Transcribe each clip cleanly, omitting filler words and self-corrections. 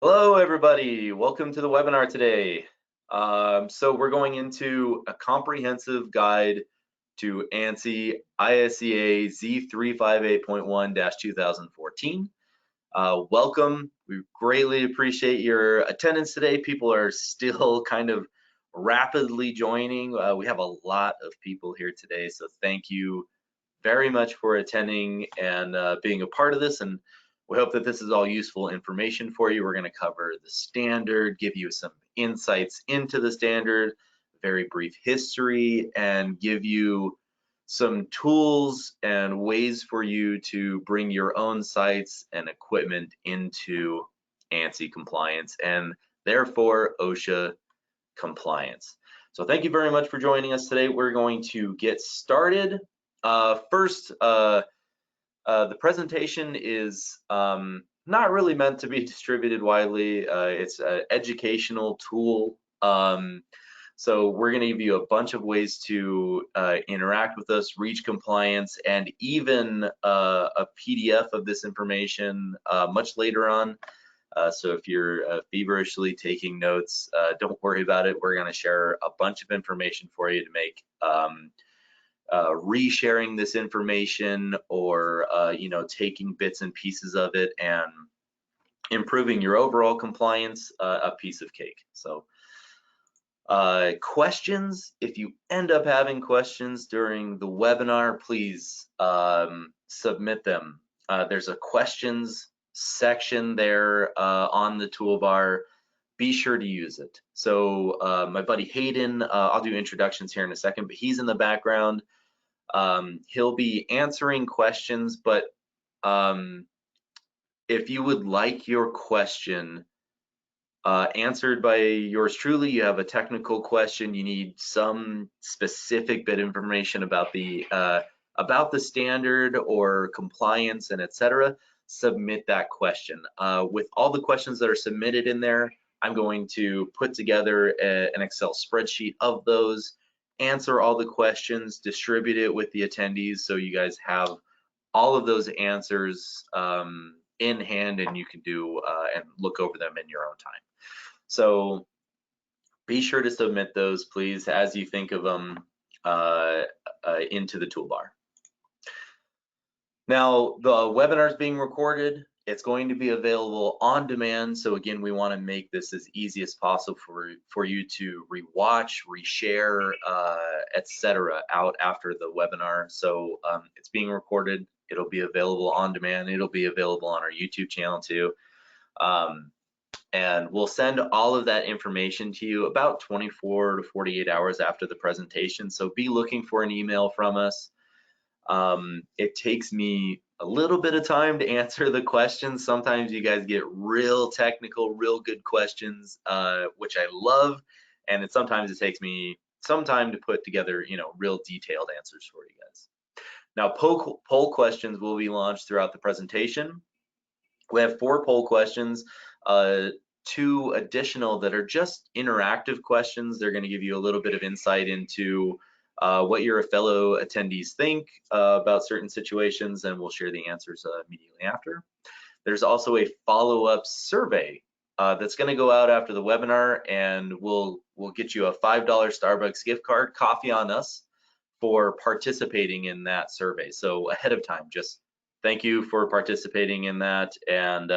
Hello, everybody. Welcome to the webinar today. So we're going into a comprehensive guide to ANSI ISEA Z358.1-2014. Welcome. We greatly appreciate your attendance today. People are still kind of rapidly joining. We have a lot of people here today, so thank you very much for attending and being a part of this. And we hope that this is all useful information for you. We're going to cover the standard, give you some insights into the standard, very brief history, and give you some tools and ways for you to bring your own sites and equipment into ANSI compliance and therefore OSHA compliance. So thank you very much for joining us today. We're going to get started. First, the presentation is not really meant to be distributed widely. It's an educational tool. So we're going to give you a bunch of ways to interact with us, reach compliance, and even a PDF of this information much later on. So if you're feverishly taking notes, don't worry about it. We're going to share a bunch of information for you to make resharing this information or taking bits and pieces of it and improving your overall compliance a piece of cake. So questions, if you end up having questions during the webinar, please submit them. There's a questions section there on the toolbar. Be sure to use it. So my buddy Hayden, I'll do introductions here in a second, but he's in the background. He'll be answering questions, but if you would like your question answered by yours truly, you have a technical question, you need some specific bit of information about the standard or compliance and etc., submit that question. With all the questions that are submitted in there, I'm going to put together an Excel spreadsheet of those, answer all the questions, distribute it with the attendees so you guys have all of those answers in hand and you can do and look over them in your own time. So be sure to submit those, please, as you think of them into the toolbar. Now, the webinar is being recorded. It's going to be available on demand. So again, we want to make this as easy as possible for you to rewatch, reshare, etc. out after the webinar. So it's being recorded. It'll be available on demand. It'll be available on our YouTube channel too. And we'll send all of that information to you about 24 to 48 hours after the presentation. So be looking for an email from us. It takes me a little bit of time to answer the questions. Sometimes you guys get real technical, real good questions, which I love. And sometimes it takes me some time to put together, real detailed answers for you guys. Now, poll questions will be launched throughout the presentation. We have 4 poll questions, 2 additional that are just interactive questions. They're going to give you a little bit of insight into what your fellow attendees think about certain situations, and we'll share the answers immediately after. There's also a follow-up survey that's going to go out after the webinar, and we'll get you a $5 Starbucks gift card, coffee on us, for participating in that survey. So ahead of time, just thank you for participating in that, and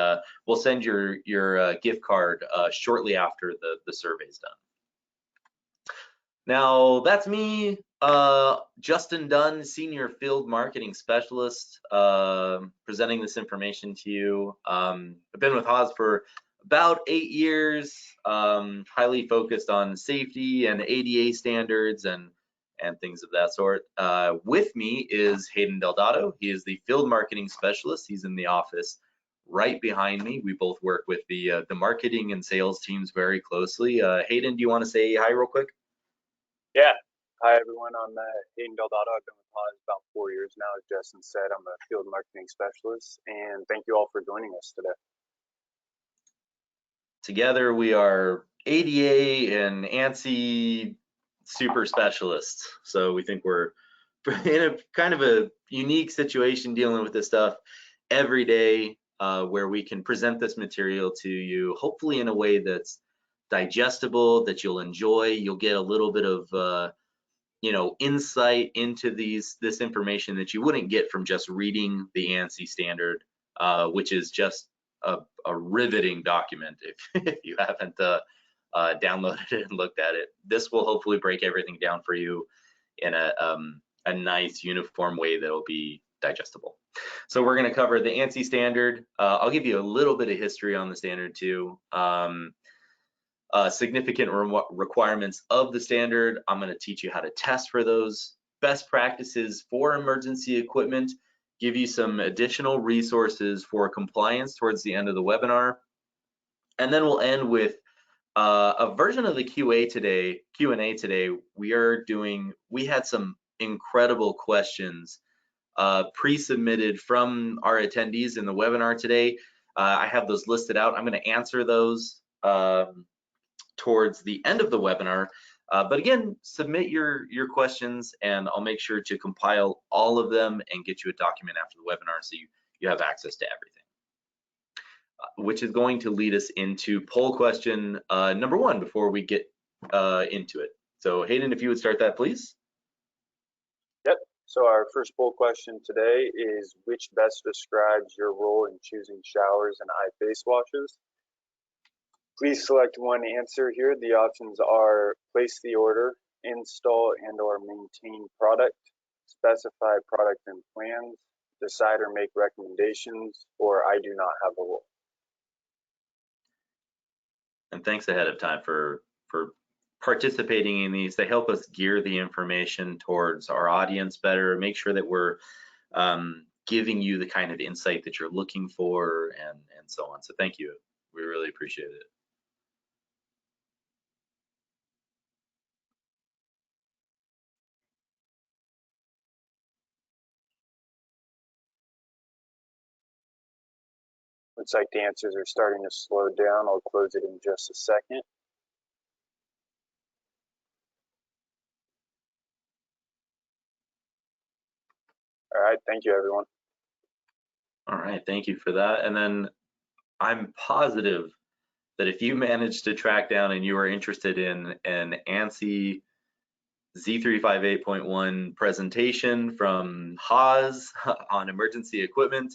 we'll send your gift card shortly after the survey's done. Now, that's me, Justin Dunn, Senior Field Marketing Specialist, presenting this information to you. I've been with Haas for about 8 years, highly focused on safety and ADA standards and things of that sort. With me is Hayden Delgado. He is the Field Marketing Specialist. He's in the office right behind me. We both work with the marketing and sales teams very closely. Hayden, do you want to say hi real quick? Yeah. Hi, everyone. I'm Hayden Delgado. I've been with Haas about 4 years now. As Justin said, I'm a field marketing specialist, and thank you all for joining us today. Together, we are ADA and ANSI super specialists. So we think we're in a kind of a unique situation dealing with this stuff every day. where we can present this material to you, hopefully in a way that's digestible, that you'll enjoy. You'll get a little bit of insight into this information that you wouldn't get from just reading the ANSI standard, which is just a riveting document if, if you haven't downloaded it and looked at it. This will hopefully break everything down for you in a nice uniform way that'll be digestible. So we're going to cover the ANSI standard. I'll give you a little bit of history on the standard too. Significant requirements of the standard. I'm going to teach you how to test for those. Best practices for emergency equipment. Give you some additional resources for compliance towards the end of the webinar. And then we'll end with a version of the Q&A today. We had some incredible questions pre-submitted from our attendees in the webinar today. I have those listed out. I'm going to answer those towards the end of the webinar. But again, submit your questions and I'll make sure to compile all of them and get you a document after the webinar so you have access to everything. Which is going to lead us into poll question number 1 before we get into it. So Hayden, if you would start that, please. Yep. So our first poll question today is, which best describes your role in choosing showers and eye face washes? Please select one answer here. The options are place the order, install and or maintain product, specify product and plans, decide or make recommendations, or I do not have a role. And thanks ahead of time for participating in these. They help us gear the information towards our audience better, make sure that we're giving you the kind of insight that you're looking for and so on. So thank you. We really appreciate it. Looks like the answers are starting to slow down. I'll close it in just a second. All right, thank you, everyone. All right, thank you for that. And then I'm positive that if you managed to track down and you are interested in an ANSI Z358.1 presentation from Haas on emergency equipment,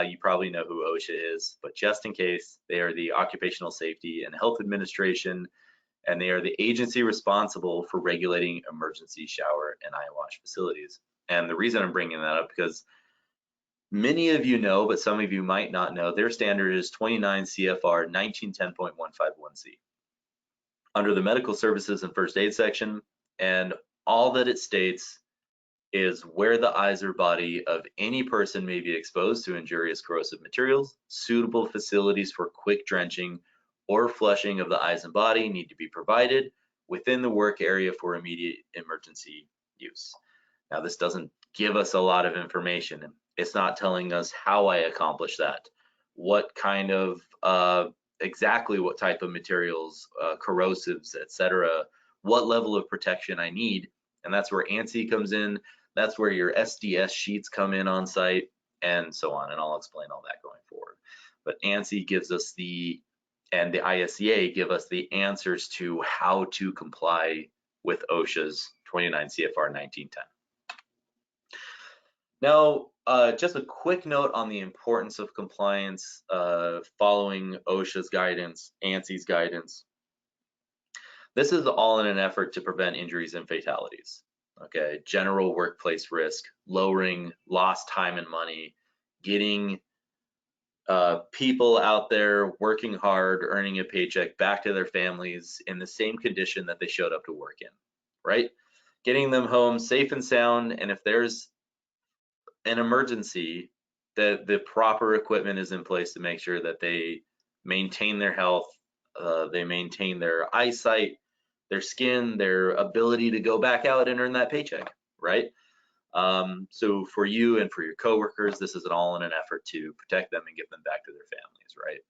you probably know who OSHA is, but just in case, they are the Occupational Safety and Health Administration, and they are the agency responsible for regulating emergency shower and eye wash facilities. And the reason I'm bringing that up because many of you know, but some of you might not know, their standard is 29 CFR 1910.151C. Under the medical services and first aid section, and all that it states is where the eyes or body of any person may be exposed to injurious corrosive materials, suitable facilities for quick drenching or flushing of the eyes and body need to be provided within the work area for immediate emergency use. Now, this doesn't give us a lot of information. It's not telling us how I accomplish that, what kind of, exactly what type of materials, corrosives, etc., what level of protection I need. And that's where ANSI comes in. That's where your SDS sheets come in on site and so on. And I'll explain all that going forward. But ANSI gives us and the ISEA give us the answers to how to comply with OSHA's 29 CFR 1910. Now, just a quick note on the importance of compliance following OSHA's guidance, ANSI's guidance. This is all in an effort to prevent injuries and fatalities. Okay, general workplace risk, lowering lost time and money, getting people out there working hard, earning a paycheck back to their families in the same condition that they showed up to work in, right? Getting them home safe and sound, and if there's an emergency, that the proper equipment is in place to make sure that they maintain their health, they maintain their eyesight, their skin, their ability to go back out and earn that paycheck, right? So for you and for your coworkers, this is all in an effort to protect them and get them back to their families, right?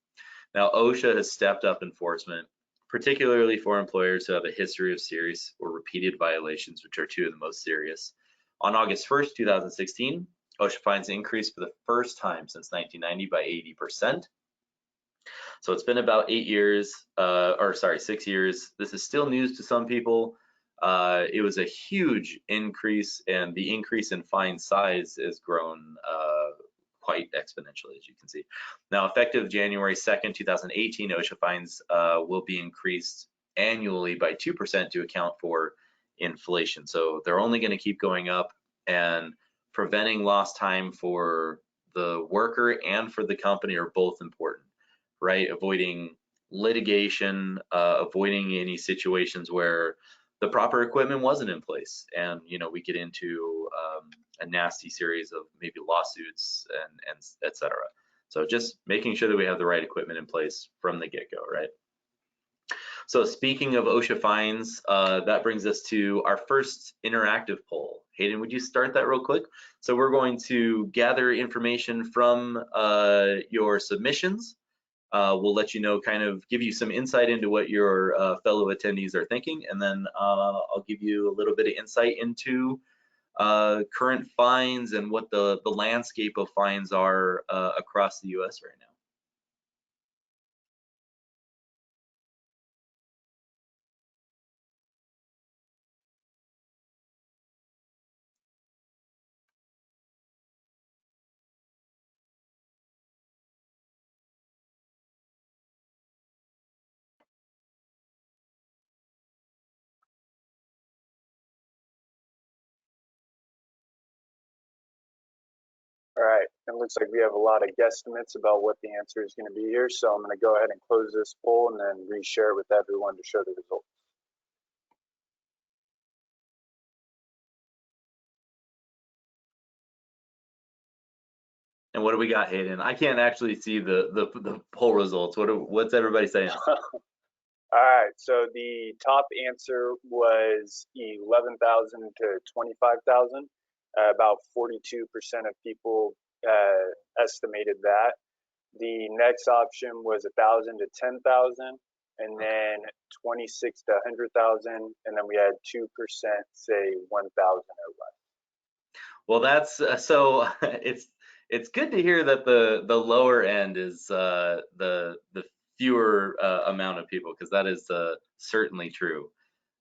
Now, OSHA has stepped up enforcement, particularly for employers who have a history of serious or repeated violations, which are two of the most serious. On August 1st, 2016, OSHA fines increased for the first time since 1990 by 80%. So it's been about 8 years, or sorry, 6 years. This is still news to some people. It was a huge increase, and the increase in fine size has grown quite exponentially, as you can see. Now, effective January 2nd, 2018, OSHA fines will be increased annually by 2% to account for inflation. So they're only going to keep going up, and preventing lost time for the worker and for the company are both important, right? Avoiding litigation, avoiding any situations where the proper equipment wasn't in place, and we get into a nasty series of maybe lawsuits and et cetera. So just making sure that we have the right equipment in place from the get-go, right? So speaking of OSHA fines, that brings us to our first interactive poll. Hayden, would you start that real quick? So we're going to gather information from your submissions. We'll let you know, kind of give you some insight into what your fellow attendees are thinking, and then I'll give you a little bit of insight into current fines and what the landscape of fines are across the US right now. All right, it looks like we have a lot of guesstimates about what the answer is going to be here, so I'm going to go ahead and close this poll and then reshare it with everyone to show the results. And what do we got, Hayden? I can't actually see the poll results. What's everybody saying? All right, so the top answer was 11,000 to 25,000. About 42% of people estimated that. The next option was 1,000 to 10,000, and then 26 to 100,000, and then we had 2% say 1,000 or less. Well, that's so it's good to hear that the lower end is the fewer amount of people, because that is certainly true.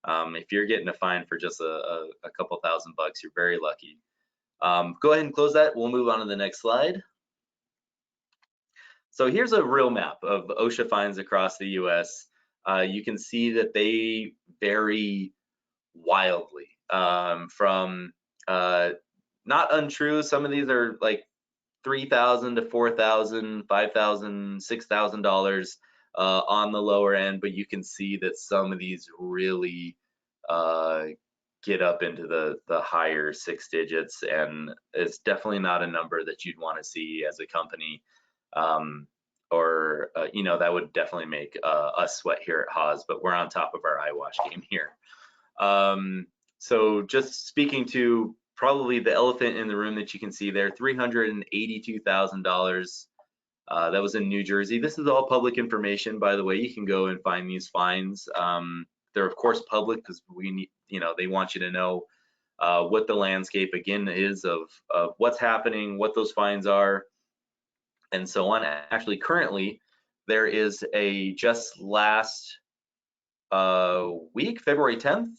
If you're getting a fine for just a couple $1,000 bucks, you're very lucky. Go ahead and close that. We'll move on to the next slide. So here's a real map of OSHA fines across the US. You can see that they vary wildly, from not untrue. Some of these are like $3,000 to $4,000, $5,000, $6,000 on the lower end, but you can see that some of these really get up into the higher 6 digits, and it's definitely not a number that you'd want to see as a company, or that would definitely make us sweat here at Haas, but we're on top of our Eyewash game here. So just speaking to probably the elephant in the room that you can see there, $382,000. That was in New Jersey. This is all public information, by the way. You can go and find these fines. They're of course public because we need, they want you to know what the landscape again is of what's happening, what those fines are, and so on. Actually, currently there is a just last week, February 10th.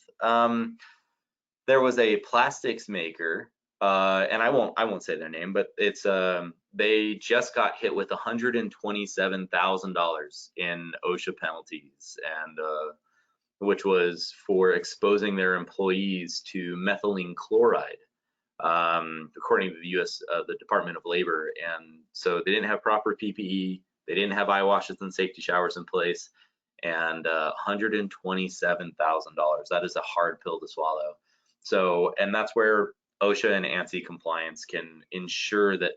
There was a plastics maker, and I won't say their name, but it's they just got hit with $127,000 in OSHA penalties, and which was for exposing their employees to methylene chloride, according to the the Department of Labor. And so they didn't have proper PPE, they didn't have eye washes and safety showers in place, and $127,000. That is a hard pill to swallow. So, and that's where OSHA and ANSI compliance can ensure that,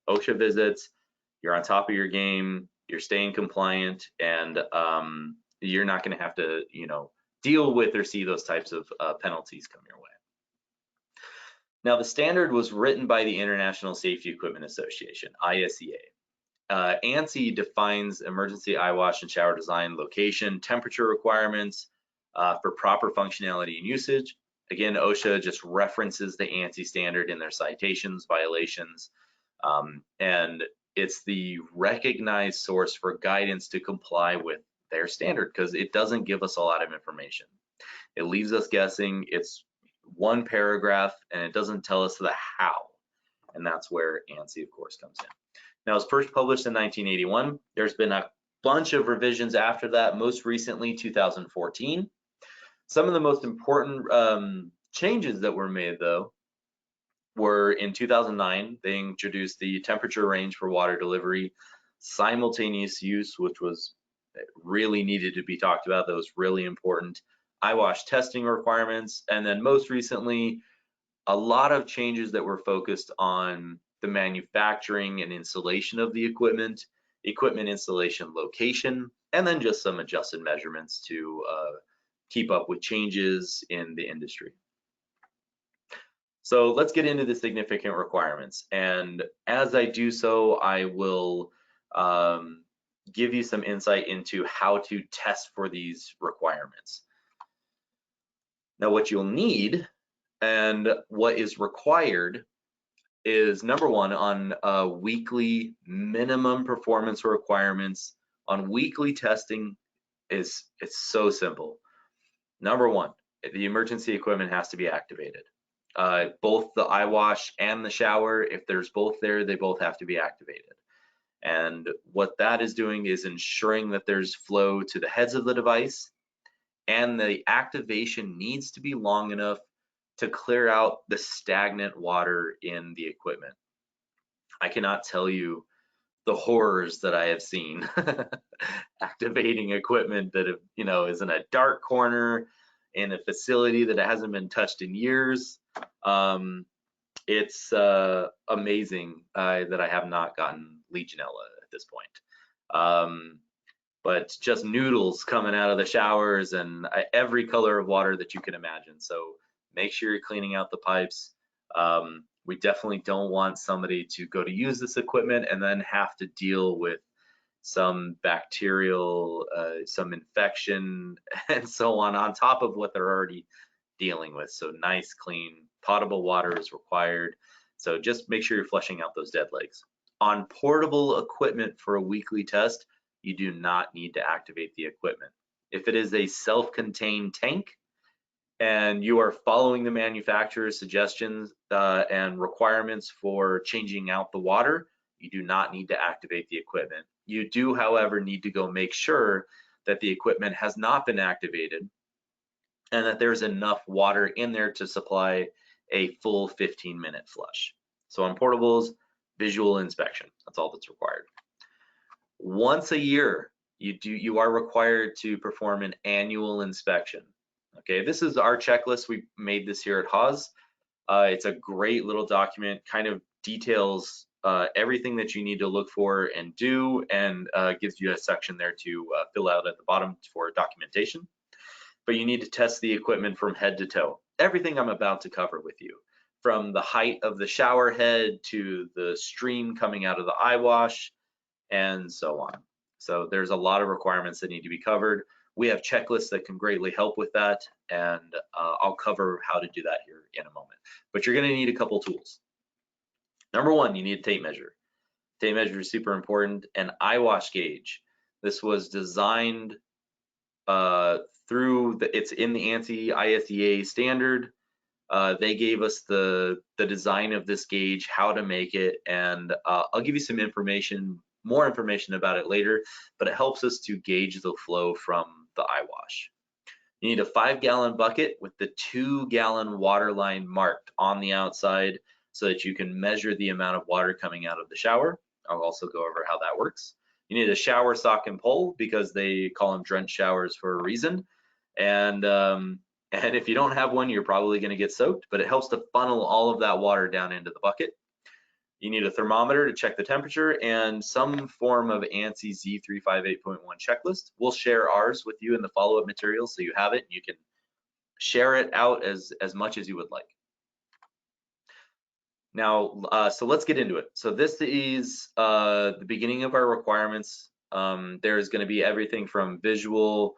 OSHA visits, you're on top of your game, you're staying compliant, and you're not going to have to, deal with or see those types of penalties come your way. Now, the standard was written by the International Safety Equipment Association, ISEA. ANSI defines emergency eye wash and shower design, location, temperature requirements for proper functionality and usage, Again, OSHA just references the ANSI standard in their citations, violations, and it's the recognized source for guidance to comply with their standard because it doesn't give us a lot of information. It leaves us guessing. It's one paragraph and it doesn't tell us the how. And that's where ANSI, of course, comes in. Now, it was first published in 1981. There's been a bunch of revisions after that, most recently 2014. Some of the most important changes that were made, though, were in 2009. They introduced the temperature range for water delivery, simultaneous use, which was really needed to be talked about. That was really important. Eyewash testing requirements, and then most recently, a lot of changes that were focused on the manufacturing and installation of the equipment installation location, and then just some adjusted measurements to keep up with changes in the industry. So let's get into the significant requirements. And as I do so, I will give you some insight into how to test for these requirements. Now, what you'll need and what is required is, number one, on weekly minimum performance requirements on weekly testing it's so simple. Number one, the emergency equipment has to be activated. Both the eyewash and the shower, if there's both there, they both have to be activated. And what that is doing is ensuring that there's flow to the heads of the device, and the activation needs to be long enough to clear out the stagnant water in the equipment. I cannot tell you the horrors that I have seen activating equipment that is in a dark corner in a facility that hasn't been touched in years. It's amazing that I have not gotten Legionella at this point. But just noodles coming out of the showers and every color of water that you can imagine. So make sure you're cleaning out the pipes. We definitely don't want somebody to go to use this equipment and then have to deal with some bacterial, some infection, and so on top of what they're already dealing with. So nice, clean, potable water is required. So just make sure you're flushing out those dead legs. On portable equipment for a weekly test, you do not need to activate the equipment. If it is a self-contained tank and you are following the manufacturer's suggestions and requirements for changing out the water, you do not need to activate the equipment. You do, however, need to go make sure that the equipment has not been activated and that there's enough water in there to supply a full 15-minute flush. So on portables, visual inspection, that's all that's required. Once a year, you are required to perform an annual inspection. Okay, this is our checklist. We made this here at Haas. It's a great little document, kind of details everything that you need to look for and do, and gives you a section there to fill out at the bottom for documentation. But you need to test the equipment from head to toe. Everything I'm about to cover with you, from the height of the shower head to the stream coming out of the eyewash, and so on. So there's a lot of requirements that need to be covered. We have checklists that can greatly help with that, and I'll cover how to do that here in a moment. But you're going to need a couple tools. Number one, you need a tape measure. Tape measure is super important. An eyewash gauge. This was designed it's in the ANSI ISEA standard. They gave us the design of this gauge, how to make it, and I'll give you some more information about it later, but it helps us to gauge the flow from the eyewash. You need a 5-gallon bucket with the 2-gallon water line marked on the outside so that you can measure the amount of water coming out of the shower. I'll also go over how that works. You need a shower sock and pole because they call them drenched showers for a reason. And if you don't have one, you're probably going to get soaked, but it helps to funnel all of that water down into the bucket. You need a thermometer to check the temperature and some form of ANSI Z358.1 checklist. We'll share ours with you in the follow-up materials so you have it and you can share it out as much as you would like. Now, so let's get into it. So this is the beginning of our requirements. There's going to be everything from visual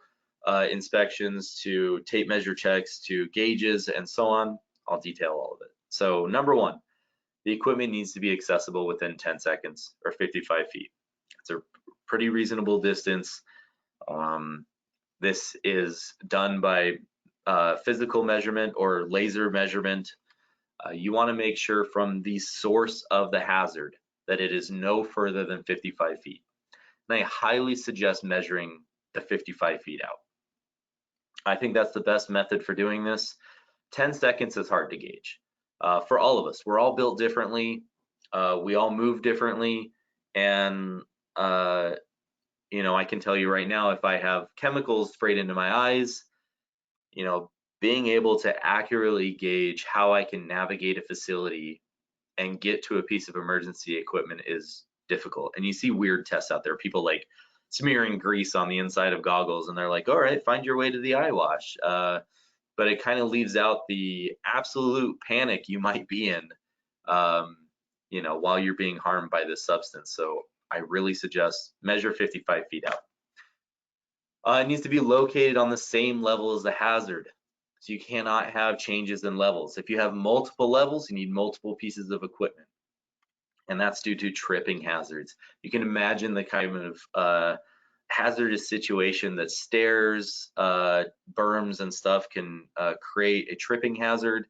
inspections to tape measure checks to gauges and so on. I'll detail all of it. So number one, the equipment needs to be accessible within 10 seconds or 55 feet. It's a pretty reasonable distance. This is done by physical measurement or laser measurement. You want to make sure from the source of the hazard that it is no further than 55 feet. And I highly suggest measuring the 55 feet out. I think that's the best method for doing this. 10 seconds is hard to gauge. For all of us, we're all built differently. We all move differently. And, you know, I can tell you right now, if I have chemicals sprayed into my eyes, you know, being able to accurately gauge how I can navigate a facility and get to a piece of emergency equipment is difficult. And you see weird tests out there, people like smearing grease on the inside of goggles, and they're like, all right, find your way to the Eyewash. But it kind of leaves out the absolute panic you might be in, you know, while you're being harmed by this substance. So I really suggest measure 55 feet out. It needs to be located on the same level as the hazard. So you cannot have changes in levels. If you have multiple levels, you need multiple pieces of equipment. And that's due to tripping hazards. You can imagine the kind of hazardous situation that stairs, berms and stuff can create a tripping hazard.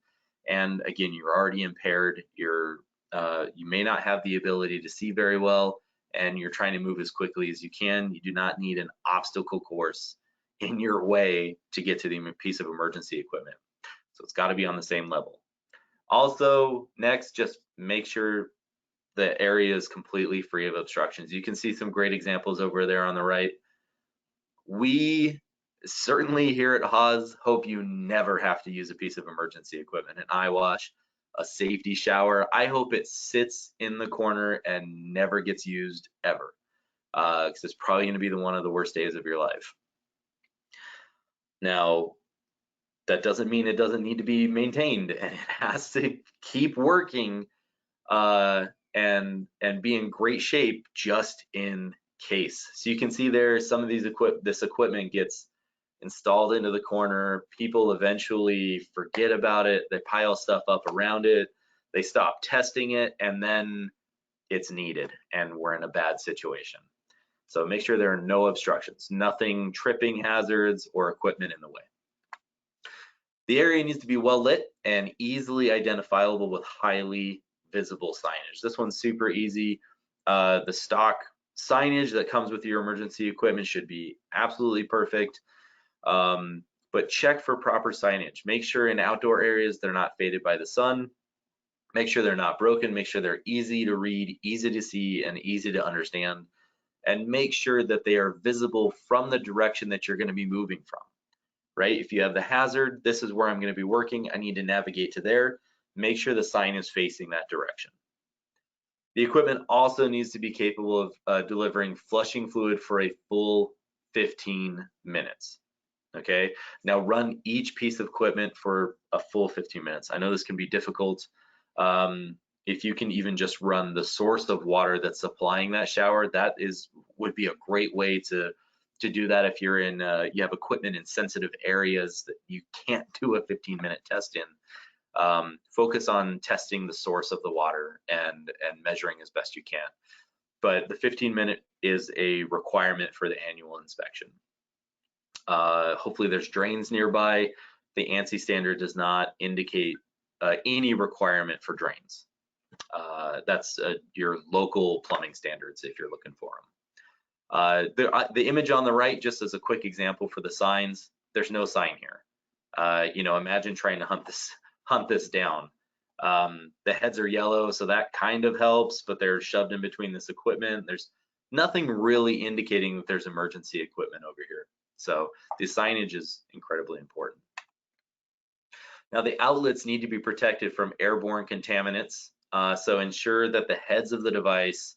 And again, you're already impaired. You may not have the ability to see very well, and you're trying to move as quickly as you can. You do not need an obstacle course in your way to get to the piece of emergency equipment. So it's got to be on the same level. Also, next, just make sure the area is completely free of obstructions. You can see some great examples over there on the right. We certainly here at Haas hope you never have to use a piece of emergency equipment, an Eyewash, a safety shower. I hope it sits in the corner and never gets used ever, because it's probably going to be one of the worst days of your life. Now, that doesn't mean it doesn't need to be maintained, and it has to keep working and be in great shape just in case. So you can see there some of these this equipment gets installed into the corner. People eventually forget about it. They pile stuff up around it. They stop testing it, and then it's needed, and we're in a bad situation. So make sure there are no obstructions, nothing tripping hazards or equipment in the way. The area needs to be well lit and easily identifiable with highly visible signage. This one's super easy. The stock signage that comes with your emergency equipment should be absolutely perfect, but check for proper signage. Make sure in outdoor areas they're not faded by the sun. Make sure they're not broken. Make sure they're easy to read, easy to see, and easy to understand. And make sure that they are visible from the direction that you're going to be moving from. Right? If you have the hazard, this is where I'm going to be working. I need to navigate to there. Make sure the sign is facing that direction. The equipment also needs to be capable of delivering flushing fluid for a full 15 minutes. Okay, now run each piece of equipment for a full 15 minutes. I know this can be difficult. If you can even just run the source of water that's supplying that shower, that would be a great way to do that if you're in you have equipment in sensitive areas that you can't do a 15-minute test in. Focus on testing the source of the water and measuring as best you can. But the 15-minute is a requirement for the annual inspection. Hopefully there's drains nearby. The ANSI standard does not indicate any requirement for drains. That's your local plumbing standards if you're looking for them. The image on the right, just as a quick example for the signs, there's no sign here. You know, imagine trying to hunt this down. The heads are yellow, so that kind of helps, but they're shoved in between this equipment. There's nothing really indicating that there's emergency equipment over here. So the signage is incredibly important. Now the outlets need to be protected from airborne contaminants. So ensure that the heads of the device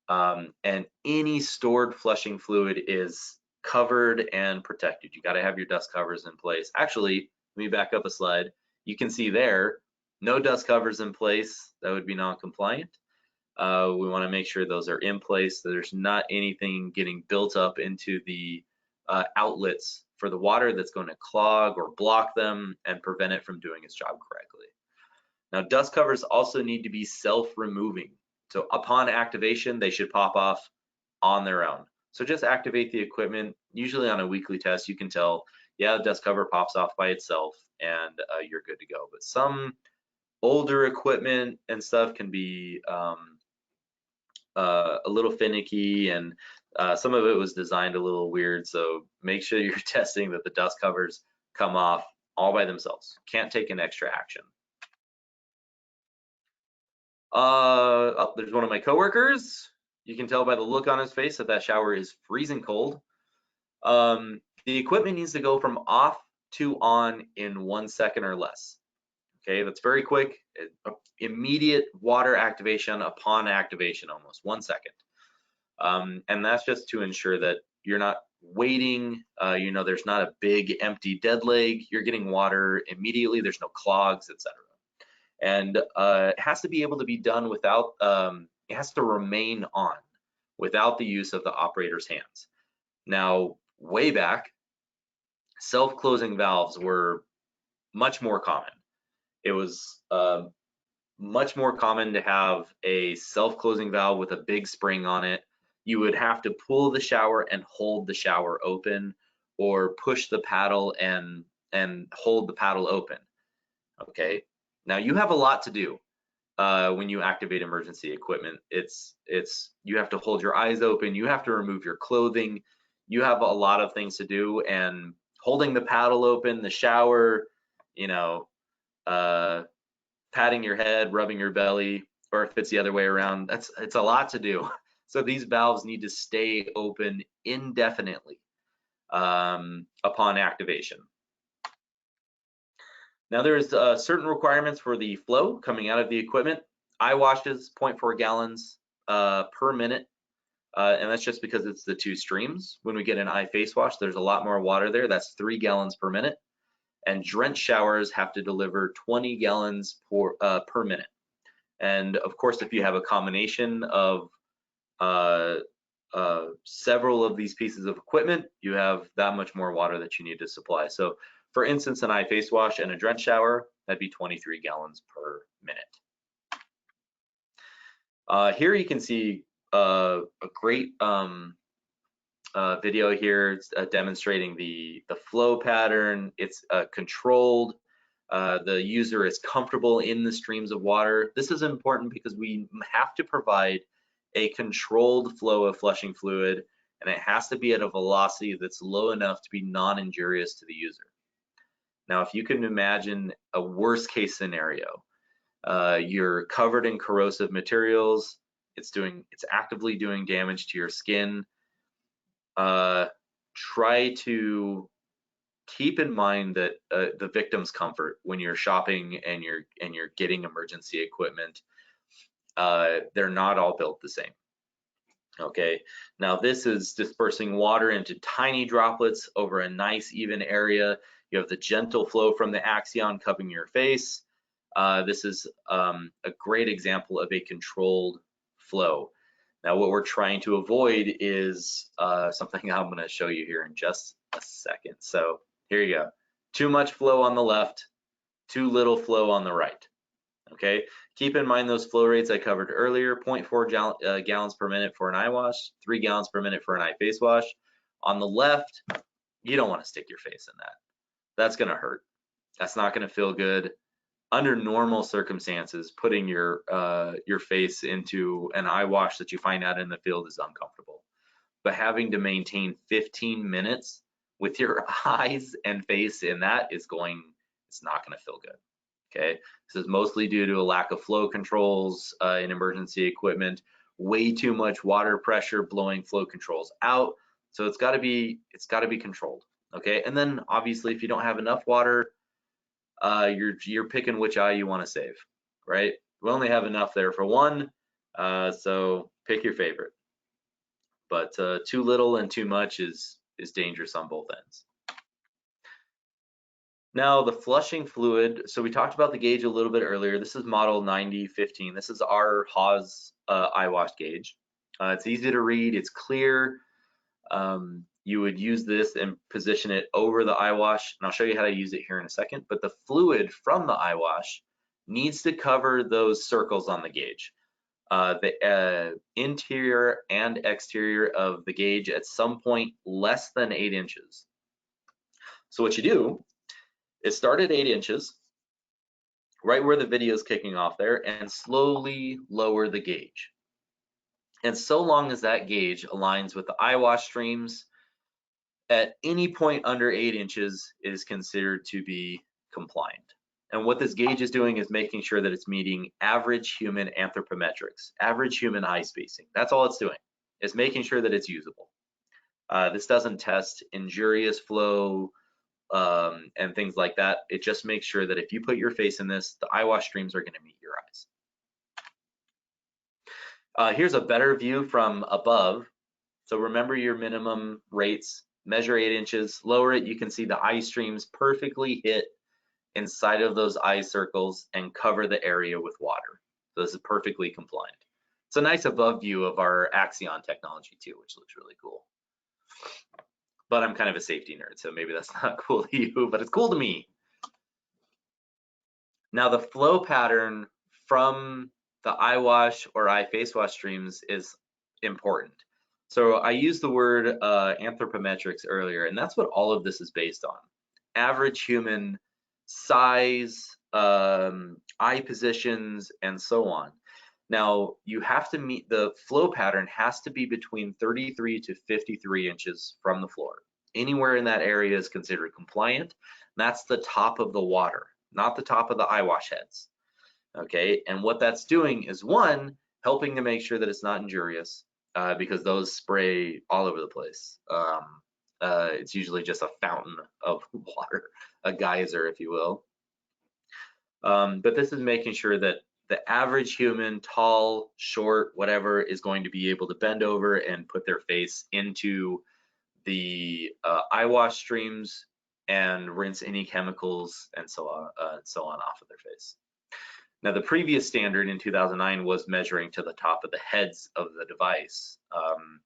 and any stored flushing fluid is covered and protected. You got to have your dust covers in place. Actually, let me back up a slide. You can see there, no dust covers in place. That would be non-compliant. We want to make sure those are in place, so there's not anything getting built up into the outlets for the water that's going to clog or block them and prevent it from doing its job correctly. Now, dust covers also need to be self-removing. So upon activation, they should pop off on their own. So just activate the equipment. Usually on a weekly test, you can tell, yeah, the dust cover pops off by itself and you're good to go. But some older equipment and stuff can be a little finicky, and some of it was designed a little weird. So make sure you're testing that the dust covers come off all by themselves. Can't take an extra action. Oh, there's one of my coworkers. You can tell by the look on his face that that shower is freezing cold. The equipment needs to go from off to on in 1 second or less. Okay, that's very quick. Immediate water activation upon activation, almost 1 second. And that's just to ensure that you're not waiting. You know, there's not a big empty dead leg. You're getting water immediately. There's no clogs, etc. And it has to be able to be done without, it has to remain on without the use of the operator's hands. Now, way back, self-closing valves were much more common. It was much more common to have a self-closing valve with a big spring on it. You would have to pull the shower and hold the shower open, or push the paddle and hold the paddle open. Okay, now you have a lot to do when you activate emergency equipment. You have to hold your eyes open, you have to remove your clothing, you have a lot of things to do, and holding the paddle open, the shower, you know, patting your head, rubbing your belly, or if it's the other way around, it's a lot to do. So these valves need to stay open indefinitely upon activation. Now there's certain requirements for the flow coming out of the equipment. Eyewashes, 0.4 gallons per minute, and that's just because it's the two streams. When we get an eye face wash, there's a lot more water there. That's 3 gallons per minute. And drench showers have to deliver 20 gallons per minute. And of course, if you have a combination of several of these pieces of equipment, you have that much more water that you need to supply. So for instance, an eye face wash and a drench shower, that'd be 23 gallons per minute. Here you can see a great video here demonstrating the flow pattern. It's controlled. The user is comfortable in the streams of water. This is important because we have to provide a controlled flow of flushing fluid, and it has to be at a velocity that's low enough to be non-injurious to the user. Now, if you can imagine a worst case scenario, you're covered in corrosive materials, it's actively doing damage to your skin. Try to keep in mind that the victim's comfort when you're shopping and you're getting emergency equipment. They're not all built the same. Okay, now this is dispersing water into tiny droplets over a nice even area. You have the gentle flow from the axion covering your face. This is a great example of a controlled flow. Now what we're trying to avoid is something I'm going to show you here in just a second. So here you go. Too much flow on the left, too little flow on the right. Okay, keep in mind those flow rates I covered earlier, 0.4 gallons per minute for an eye wash, 3 gallons per minute for an eye face wash. On the left, you don't want to stick your face in that. That's going to hurt. That's not going to feel good. Under normal circumstances, putting your face into an eye wash that you find out in the field is uncomfortable. But having to maintain 15 minutes with your eyes and face in that it's not going to feel good. Okay, this is mostly due to a lack of flow controls in emergency equipment, way too much water pressure blowing flow controls out. So it's got to be controlled. Okay, and then obviously if you don't have enough water, you're picking which eye you want to save, right? We only have enough there for one, so pick your favorite. But too little and too much is dangerous on both ends. Now the flushing fluid, so we talked about the gauge a little bit earlier. This is model 9015. This is our Haas eye wash gauge. It's easy to read, it's clear. you would use this and position it over the eyewash, and I'll show you how to use it here in a second, but the fluid from the eyewash needs to cover those circles on the gauge. The interior and exterior of the gauge at some point less than 8 inches. So what you do is start at 8 inches, right where the video is kicking off there, and slowly lower the gauge. And so long as that gauge aligns with the eyewash streams, at any point under 8 inches is considered to be compliant. And what this gauge is doing is making sure that it's meeting average human anthropometrics, average human eye spacing. That's all it's doing. It's making sure that it's usable. This doesn't test injurious flow and things like that. It just makes sure that if you put your face in this, the eyewash streams are going to meet your eyes. Here's a better view from above. So remember your minimum rates. Measure 8 inches, lower it, you can see the eye streams perfectly hit inside of those eye circles and cover the area with water. So this is perfectly compliant. It's a nice above view of our Axion technology too, which looks really cool. But I'm kind of a safety nerd, so maybe that's not cool to you, but it's cool to me. Now the flow pattern from the eyewash or eye face wash streams is important. So I used the word anthropometrics earlier, and that's what all of this is based on. Average human size, eye positions, and so on. Now, you have to meet, the flow pattern has to be between 33 to 53 inches from the floor. Anywhere in that area is considered compliant. That's the top of the water, not the top of the eyewash heads. Okay, and what that's doing is, one, helping to make sure that it's not injurious, because those spray all over the place. It's usually just a fountain of water, a geyser, if you will. But this is making sure that the average human, tall, short, whatever, is going to be able to bend over and put their face into the eyewash streams and rinse any chemicals and so on off of their face. Now, the previous standard in 2009 was measuring to the top of the heads of the device,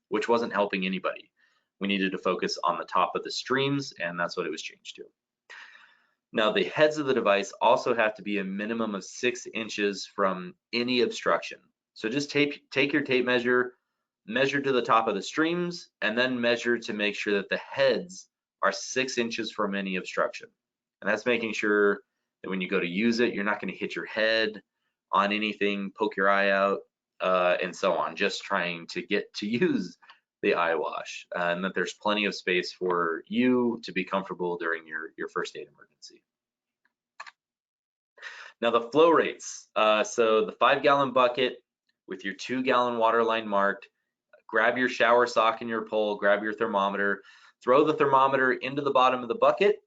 which wasn't helping anybody. We needed to focus on the top of the streams, and that's what it was changed to. Now, the heads of the device also have to be a minimum of 6 inches from any obstruction. So just take your tape measure, measure to the top of the streams, and then measure to make sure that the heads are 6 inches from any obstruction. And that's making sure that when you go to use it, you're not going to hit your head on anything, poke your eye out, and so on, just trying to get to use the eyewash, and that there's plenty of space for you to be comfortable during your first aid emergency. Now the flow rates, so the 5-gallon bucket with your 2-gallon water line marked, grab your shower sock and your pole, grab your thermometer, throw the thermometer into the bottom of the bucket,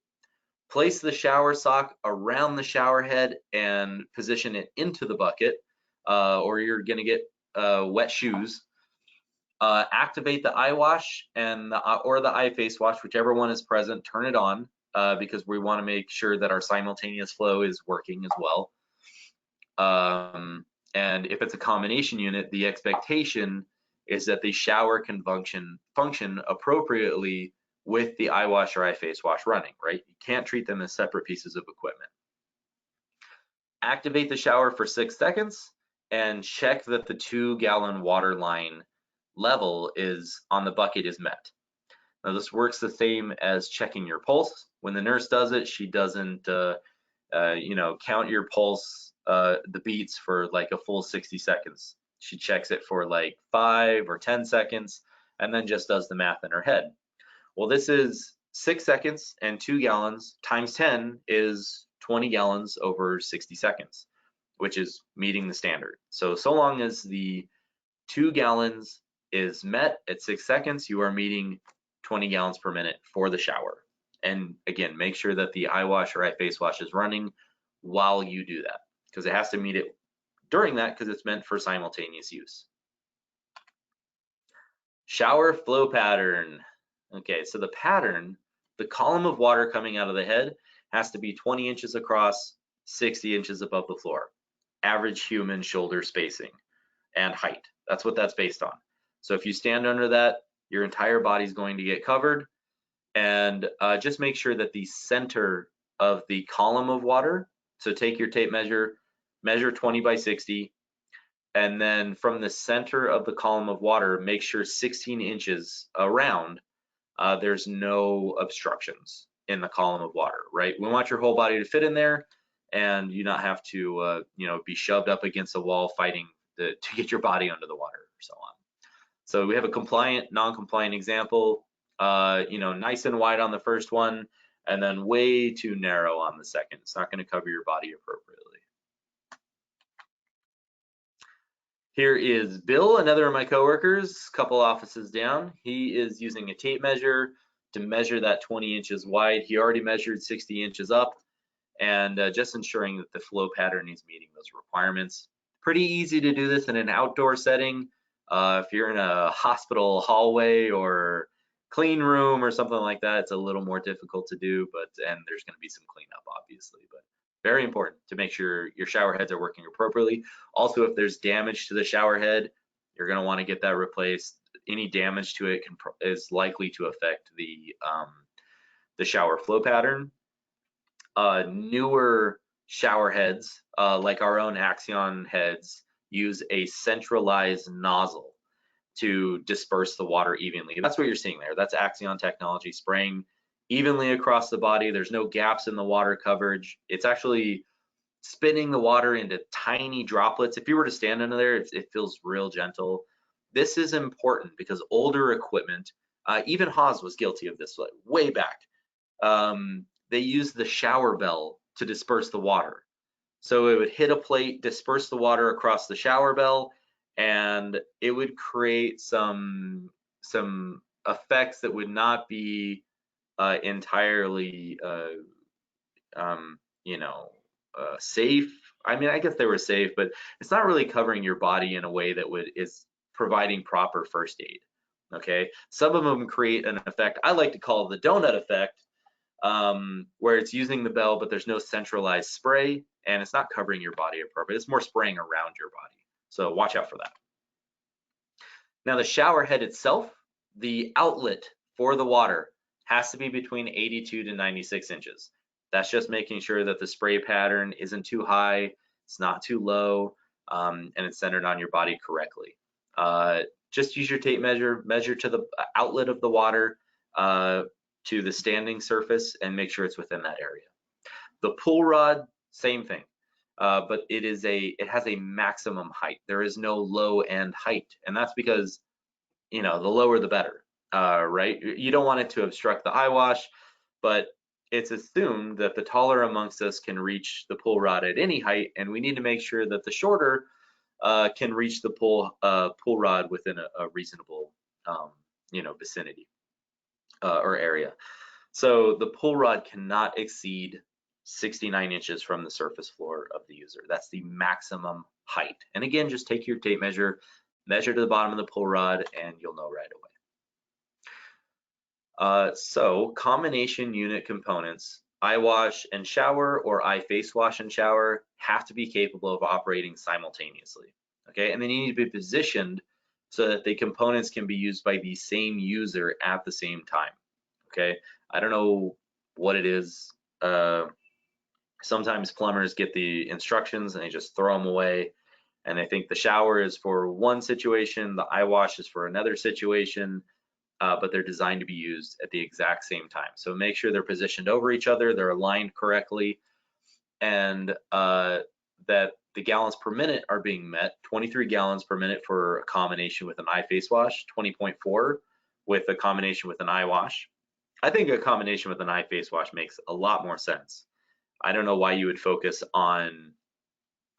place the shower sock around the shower head and position it into the bucket, or you're gonna get wet shoes. Activate the eyewash and or the eye face wash, whichever one is present, turn it on, because we wanna make sure that our simultaneous flow is working as well. And if it's a combination unit, the expectation is that the shower can function appropriately with the eyewash or eye face wash running, right? You can't treat them as separate pieces of equipment. Activate the shower for 6 seconds and check that the 2-gallon water line level is on the bucket is met. Now this works the same as checking your pulse. When the nurse does it, she doesn't count your pulse, the beats for like a full 60 seconds. She checks it for like 5 or 10 seconds and then just does the math in her head. Well, this is 6 seconds, and 2 gallons times 10 is 20 gallons over 60 seconds, which is meeting the standard. So long as the 2 gallons is met at 6 seconds, you are meeting 20 gallons per minute for the shower. And again, make sure that the eyewash or eye face wash is running while you do that, because it has to meet it during that, because it's meant for simultaneous use. Shower flow pattern. Okay, so the pattern, the column of water coming out of the head has to be 20 inches across, 60 inches above the floor. Average human shoulder spacing and height. That's what that's based on. So if you stand under that, your entire body is going to get covered. And just make sure that the center of the column of water, so take your tape measure, measure 20 by 60, and then from the center of the column of water, make sure 16 inches around, there's no obstructions in the column of water, right? We want your whole body to fit in there and you not have to, be shoved up against a wall fighting to get your body under the water or so on. So we have a compliant, non-compliant example, nice and wide on the first one, and then way too narrow on the second. It's not going to cover your body appropriately. Here is Bill, another of my coworkers, a couple offices down. He is using a tape measure to measure that 20 inches wide. He already measured 60 inches up, and just ensuring that the flow pattern is meeting those requirements. Pretty easy to do this in an outdoor setting. If you're in a hospital hallway or clean room or something like that, it's a little more difficult to do, and there's going to be some cleanup, obviously, but very important to make sure your shower heads are working appropriately. Also, if there's damage to the shower head, you're going to want to get that replaced. Any damage to it is likely to affect the shower flow pattern. Newer shower heads, like our own Axion heads, use a centralized nozzle to disperse the water evenly. That's what you're seeing there. That's Axion technology, spraying evenly across the body. There's no gaps in the water coverage. It's actually spinning the water into tiny droplets. If you were to stand under there, it feels real gentle. This is important because older equipment, even Haas was guilty of this way back. They used the shower bell to disperse the water. So it would hit a plate, disperse the water across the shower bell, and it would create some effects that would not be entirely safe. I mean, I guess they were safe, but it's not really covering your body in a way that is providing proper first aid. Okay, some of them create an effect I like to call the donut effect, where it's using the bell, but there's no centralized spray and it's not covering your body appropriately. It's more spraying around your body. So watch out for that. Now the shower head itself, the outlet for the water has to be between 82 to 96 inches. That's just making sure that the spray pattern isn't too high, it's not too low, and it's centered on your body correctly. Just use your tape measure, measure to the outlet of the water, to the standing surface, and make sure it's within that area. The pull rod, same thing, but it has a maximum height. There is no low end height, and that's because the lower the better, right? You don't want it to obstruct the eyewash, but it's assumed that the taller amongst us can reach the pull rod at any height, and we need to make sure that the shorter can reach the pull rod within a reasonable vicinity or area. So the pull rod cannot exceed 69 inches from the surface floor of the user. That's the maximum height. And again, just take your tape measure, measure to the bottom of the pull rod, and you'll know right away. So combination unit components, Eyewash and shower or iFace wash and shower, have to be capable of operating simultaneously. Okay, and they need to be positioned so that the components can be used by the same user at the same time. Okay, I don't know what it is. Sometimes plumbers get the instructions and they just throw them away, and they think the shower is for one situation, the Eyewash is for another situation, but they're designed to be used at the exact same time. So make sure they're positioned over each other, they're aligned correctly, and that the gallons per minute are being met. 23 gallons per minute for a combination with an iFace wash, 20.4 with a combination with an Eyewash. I think a combination with an iFace wash makes a lot more sense. I don't know why you would focus on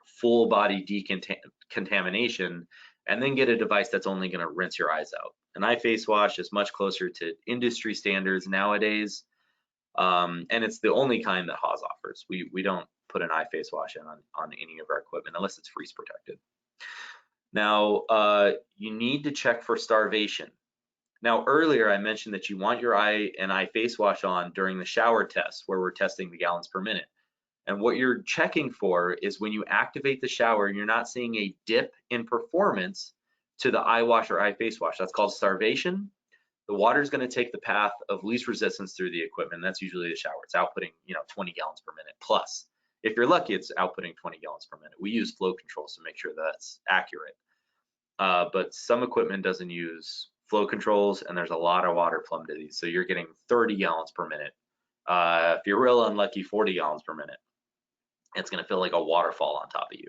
full body decontamination and then get a device that's only going to rinse your eyes out. An iFace wash is much closer to industry standards nowadays, and it's the only kind that Haas offers. We don't put an iFace wash in on any of our equipment unless it's freeze protected. Now, you need to check for starvation. Now, earlier I mentioned that you want your iFace wash on during the shower test where we're testing the gallons per minute. And what you're checking for is when you activate the shower and you're not seeing a dip in performance to the Eyewash or iFace wash. That's called starvation. the water is going to take the path of least resistance through the equipment. That's usually the shower. It's outputting, 20 gallons per minute plus. If you're lucky, it's outputting 20 gallons per minute. We use flow controls to make sure that's accurate. But some equipment doesn't use flow controls, and there's a lot of water plumbed to these. So you're getting 30 gallons per minute. If you're real unlucky, 40 gallons per minute. It's going to feel like a waterfall on top of you.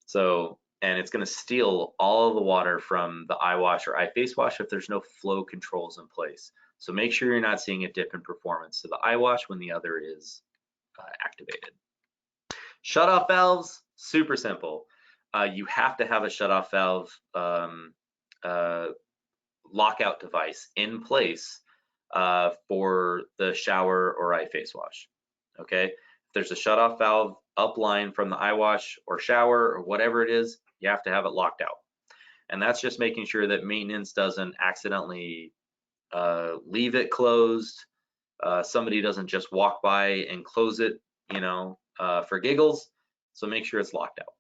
So, and it's going to steal all of the water from the Eyewash or iFacewash if there's no flow controls in place. So make sure you're not seeing a dip in performance to the Eyewash when the other is activated. Shutoff valves, super simple. You have to have a shutoff valve lockout device in place for the shower or iFacewash. Okay, if there's a shutoff valve upline from the Eyewash or shower or whatever it is, you have to have it locked out. And that's just making sure that maintenance doesn't accidentally leave it closed. Somebody doesn't just walk by and close it, for giggles. So make sure it's locked out.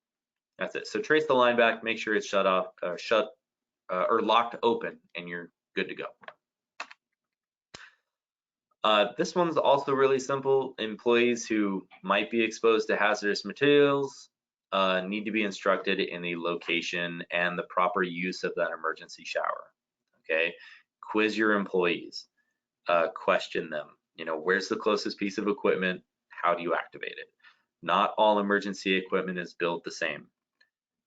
That's it. So trace the line back, make sure it's shut off, or locked open, and you're good to go. This one's also really simple. Employees who might be exposed to hazardous materials need to be instructed in the location and the proper use of that emergency shower. Okay, quiz your employees, question them. Where's the closest piece of equipment? How do you activate it? Not all emergency equipment is built the same.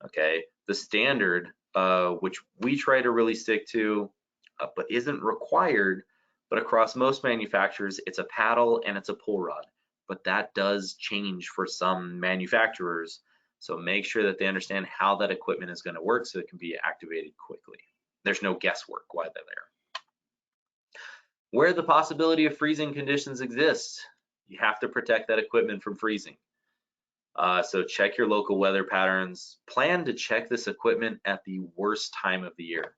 Okay, the standard, which we try to really stick to, but isn't required, but across most manufacturers, it's a paddle and it's a pull rod. But that does change for some manufacturers. So make sure that they understand how that equipment is going to work so it can be activated quickly. There's no guesswork while they're there. Where the possibility of freezing conditions exists, you have to protect that equipment from freezing. So check your local weather patterns. Plan to check this equipment at the worst time of the year,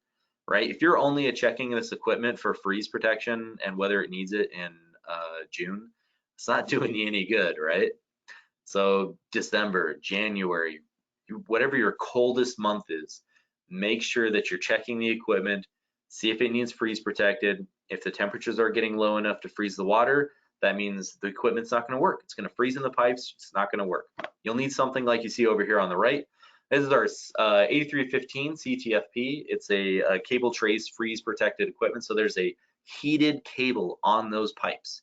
right? If you're only checking this equipment for freeze protection and whether it needs it in June, it's not doing you any good, right? So December, January, whatever your coldest month is, make sure that you're checking the equipment, see if it needs freeze protected. If the temperatures are getting low enough to freeze the water, that means the equipment's not going to work. It's going to freeze in the pipes. It's not going to work. You'll need something like you see over here on the right. This is our 8315 CTFP. It's a cable trace freeze protected equipment. So there's a heated cable on those pipes,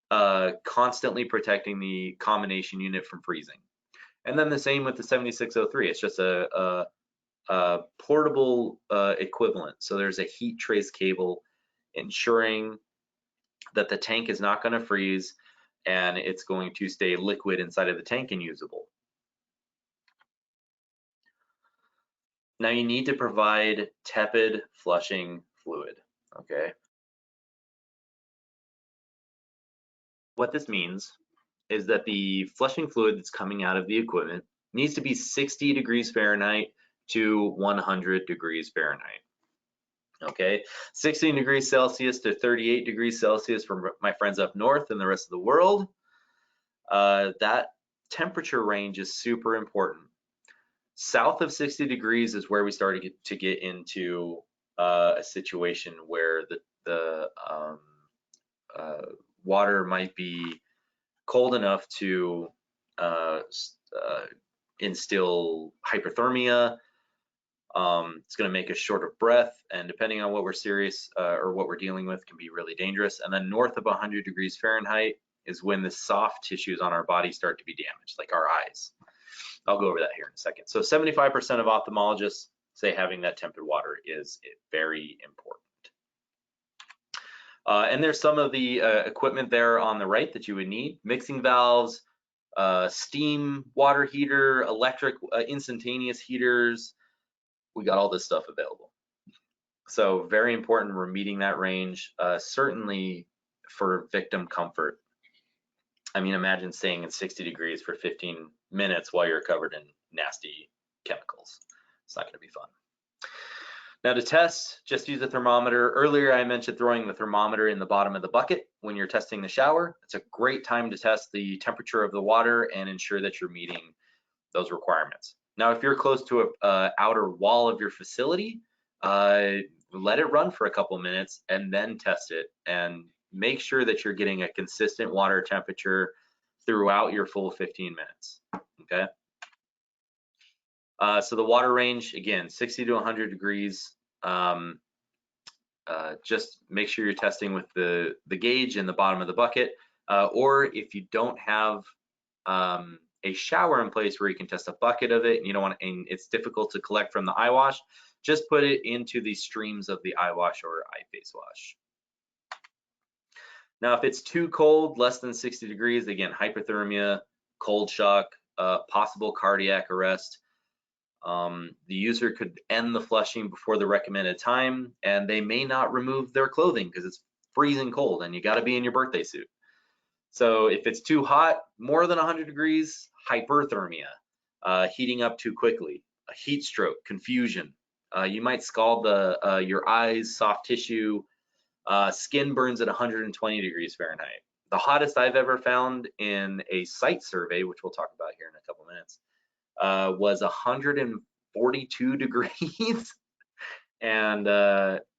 constantly protecting the combination unit from freezing. And then the same with the 7603. It's just a portable equivalent. So there's a heat trace cable ensuring that the tank is not going to freeze and it's going to stay liquid inside of the tank and usable. Now you need to provide tepid flushing fluid, okay? What this means is that the flushing fluid that's coming out of the equipment needs to be 60 degrees Fahrenheit to 100 degrees Fahrenheit. Okay, 16 degrees Celsius to 38 degrees Celsius for my friends up north and the rest of the world. That temperature range is super important. South of 60 degrees is where we start to get into a situation where the water might be cold enough to instill hyperthermia. It's going to make us short of breath, and depending on what we're serious or what we're dealing with, can be really dangerous. And then north of 100 degrees Fahrenheit is when the soft tissues on our body start to be damaged, like our eyes. I'll go over that here in a second. So 75% of ophthalmologists say having that tempered water is very important. And there's some of the equipment there on the right that you would need: mixing valves, steam water heater, electric instantaneous heaters. We got all this stuff available. So very important we're meeting that range, certainly for victim comfort. I mean, imagine staying in 60 degrees for 15 minutes while you're covered in nasty chemicals. It's not going to be fun. Now to test, just use a thermometer. Earlier I mentioned throwing the thermometer in the bottom of the bucket when you're testing the shower. It's a great time to test the temperature of the water and ensure that you're meeting those requirements. Now, if you're close to an outer wall of your facility, let it run for a couple minutes and then test it, and make sure that you're getting a consistent water temperature throughout your full 15 minutes, okay? So the water range, again, 60 to 100 degrees. Just make sure you're testing with the gauge in the bottom of the bucket, or if you don't have a shower in place where you can test a bucket of it, and you don't want, and it's difficult to collect from the Eyewash, just put it into the streams of the Eyewash or iFacewash. Now, if it's too cold, less than 60 degrees, again, hypothermia, cold shock, possible cardiac arrest, the user could end the flushing before the recommended time, and they may not remove their clothing because it's freezing cold and you got to be in your birthday suit. So if it's too hot, more than 100 degrees, hyperthermia, heating up too quickly, a heat stroke, confusion. You might scald your eyes, soft tissue, skin burns at 120 degrees Fahrenheit. The hottest I've ever found in a site survey, which we'll talk about here in a couple minutes, was 142 degrees and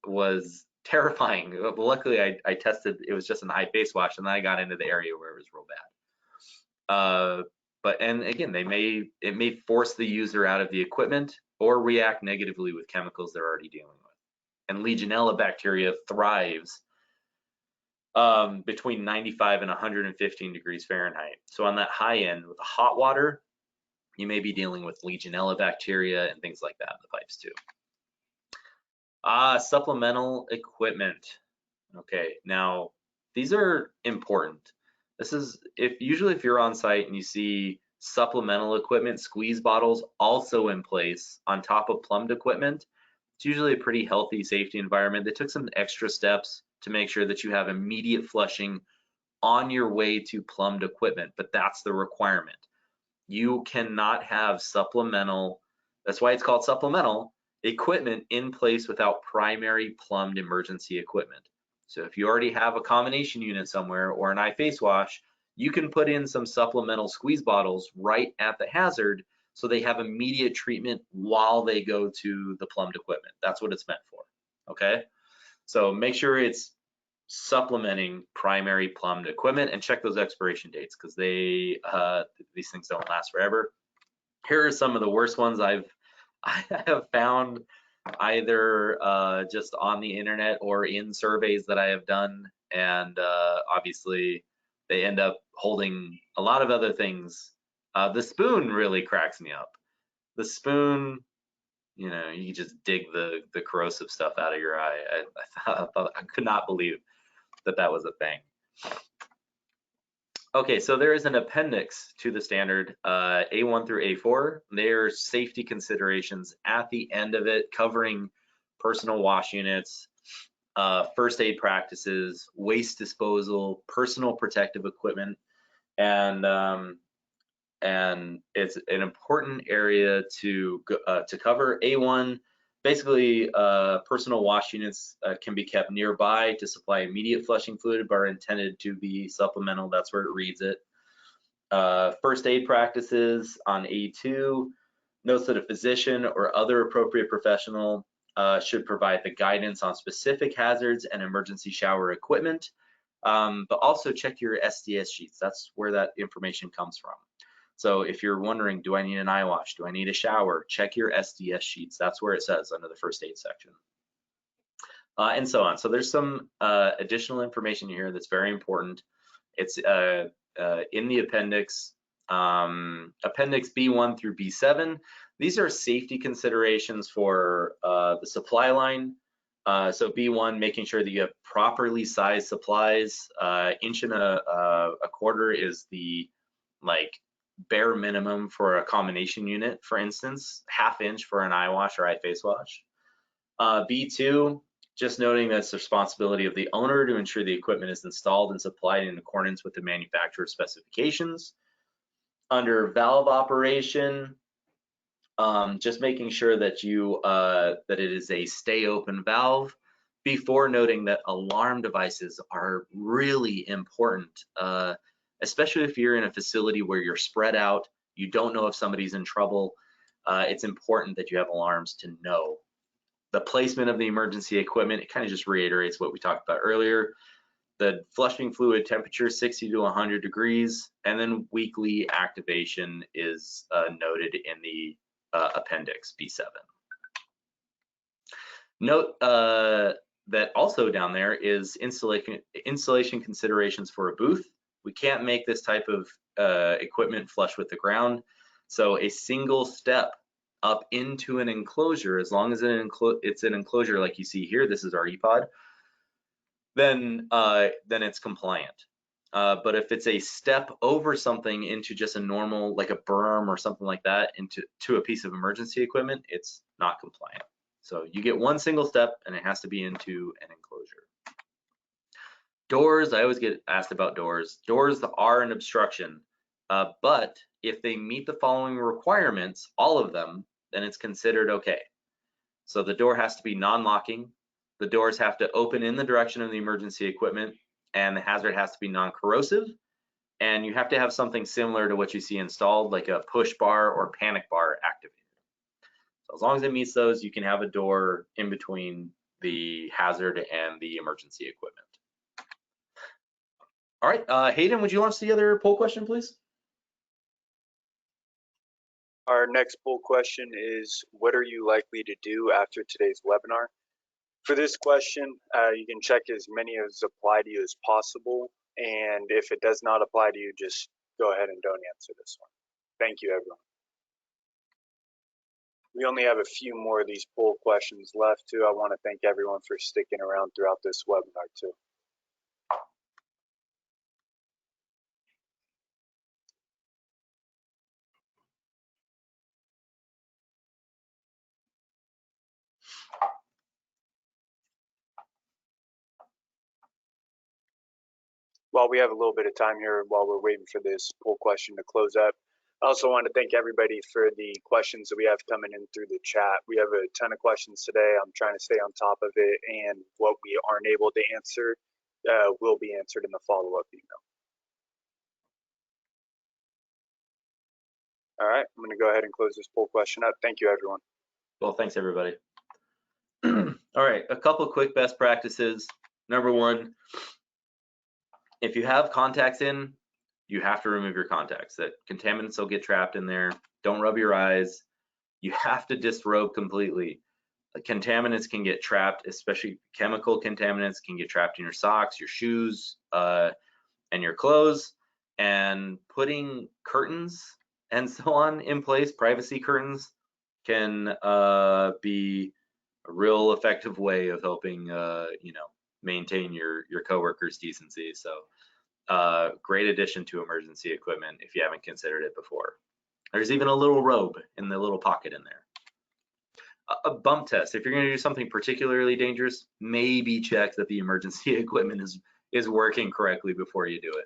was terrifying. Luckily, I tested, it was just an iFacewash, and then I got into the area where it was real bad. And again, it may force the user out of the equipment or react negatively with chemicals they're already dealing with. And Legionella bacteria thrives between 95 and 115 degrees Fahrenheit. So on that high end with the hot water, you may be dealing with Legionella bacteria and things like that in the pipes too. Supplemental equipment. Okay, now these are important. This is usually if you're on site and you see supplemental equipment, squeeze bottles also in place on top of plumbed equipment, it's usually a pretty healthy safety environment. They took some extra steps to make sure that you have immediate flushing on your way to plumbed equipment, but that's the requirement. You cannot have supplemental, that's why it's called supplemental, equipment in place without primary plumbed emergency equipment. So if you already have a combination unit somewhere or an iFacewash, you can put in some supplemental squeeze bottles right at the hazard so they have immediate treatment while they go to the plumbed equipment. That's what it's meant for, okay? So make sure it's supplementing primary plumbed equipment, and check those expiration dates because these things don't last forever. Here are some of the worst ones I have found either just on the internet or in surveys that I have done, and obviously they end up holding a lot of other things. The spoon really cracks me up. The spoon, you know, you just dig the corrosive stuff out of your eye. I could not believe that was a thing. Okay, so there is an appendix to the standard, A1 through A4. There are safety considerations at the end of it covering personal wash units, first aid practices, waste disposal, personal protective equipment, and it's an important area to cover. A1, basically, personal wash units can be kept nearby to supply immediate flushing fluid, but are intended to be supplemental. That's where it reads it. First aid practices on A2 notes that a physician or other appropriate professional should provide the guidance on specific hazards and emergency shower equipment, but also check your SDS sheets. That's where that information comes from. So if you're wondering, do I need an Eyewash? Do I need a shower? Check your SDS sheets. That's where it says under the first aid section. And so on. So there's some additional information here that's very important. It's in the appendix, appendix B1 through B7. These are safety considerations for the supply line. So B1, making sure that you have properly sized supplies. Inch and a quarter is the bare minimum for a combination unit, for instance, ½ inch for an Eyewash or iFacewash. B2, just noting that it's the responsibility of the owner to ensure the equipment is installed and supplied in accordance with the manufacturer's specifications. Under valve operation, just making sure that that it is a stay open valve, before noting that alarm devices are really important, especially if you're in a facility where you're spread out, you don't know if somebody's in trouble. It's important that you have alarms to know The placement of the emergency equipment, it kind of just reiterates what we talked about earlier. The flushing fluid temperature, 60 to 100 degrees, and then weekly activation is noted in the appendix B7. Note that also down there is installation considerations for a booth. We can't make this type of equipment flush with the ground, so a single step up into an enclosure, as long as it's an enclosure like you see here, this is our EPOD, then it's compliant. But if it's a step over something into just a normal, like a berm or something like that, to a piece of emergency equipment, it's not compliant. So you get one single step and it has to be into an enclosure. Doors, I always get asked about doors. Doors are an obstruction, but if they meet the following requirements, all of them, then it's considered okay. So the door has to be non-locking, the doors have to open in the direction of the emergency equipment, and the hazard has to be non-corrosive, and you have to have something similar to what you see installed, like a push bar or panic bar activated. So as long as it meets those, you can have a door in between the hazard and the emergency equipment. All right, Hayden, would you launch the other poll question, please? Our next poll question is, what are you likely to do after today's webinar? For this question, you can check as many as apply to you as possible. And if it does not apply to you, just go ahead and don't answer this one. Thank you, everyone. We only have a few more of these poll questions left too. I want to thank everyone for sticking around throughout this webinar too. While we have a little bit of time here, while we're waiting for this poll question to close up, I also want to thank everybody for the questions that we have coming in through the chat. We have a ton of questions today. I'm trying to stay on top of it, and what we aren't able to answer will be answered in the follow-up email. All right, I'm going to go ahead and close this poll question up. Thank you, everyone. Well, thanks, everybody. All right, a couple quick best practices. Number one, if you have contacts in, you have to remove your contacts. That contaminants will get trapped in there. Don't rub your eyes. You have to disrobe completely. Contaminants can get trapped, especially chemical contaminants can get trapped in your socks, your shoes, and your clothes. And putting curtains and so on in place, privacy curtains, can be a real effective way of helping maintain your coworkers' decency. So great addition to emergency equipment if you haven't considered it before. There's even a little robe in the little pocket in there. A bump test. If you're going to do something particularly dangerous, maybe check that the emergency equipment is working correctly before you do it.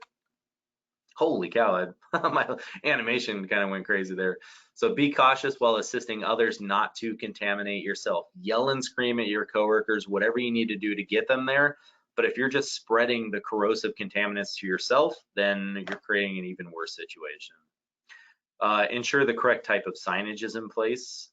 Holy cow, my animation kind of went crazy there. So be cautious while assisting others not to contaminate yourself. Yell and scream at your coworkers, whatever you need to do to get them there. But if you're just spreading the corrosive contaminants to yourself, then you're creating an even worse situation. Ensure the correct type of signage is in place.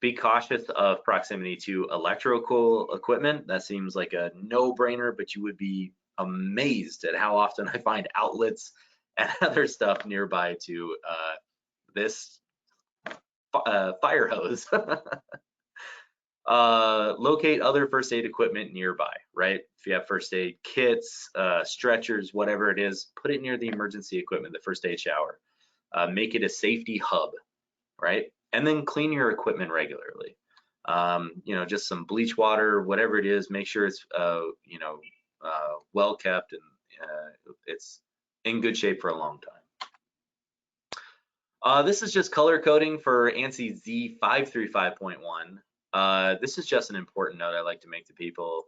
Be cautious of proximity to electrical equipment. That seems like a no-brainer, but you would be amazed at how often I find outlets and other stuff nearby to this fire hose. Locate other first aid equipment nearby, right? If you have first aid kits, stretchers, whatever it is, put it near the emergency equipment, the first aid shower. Make it a safety hub, right? And then clean your equipment regularly. Just some bleach water, whatever it is, make sure it's well kept and it's in good shape for a long time. This is just color coding for ANSI Z358.1. This is just an important note I like to make to people.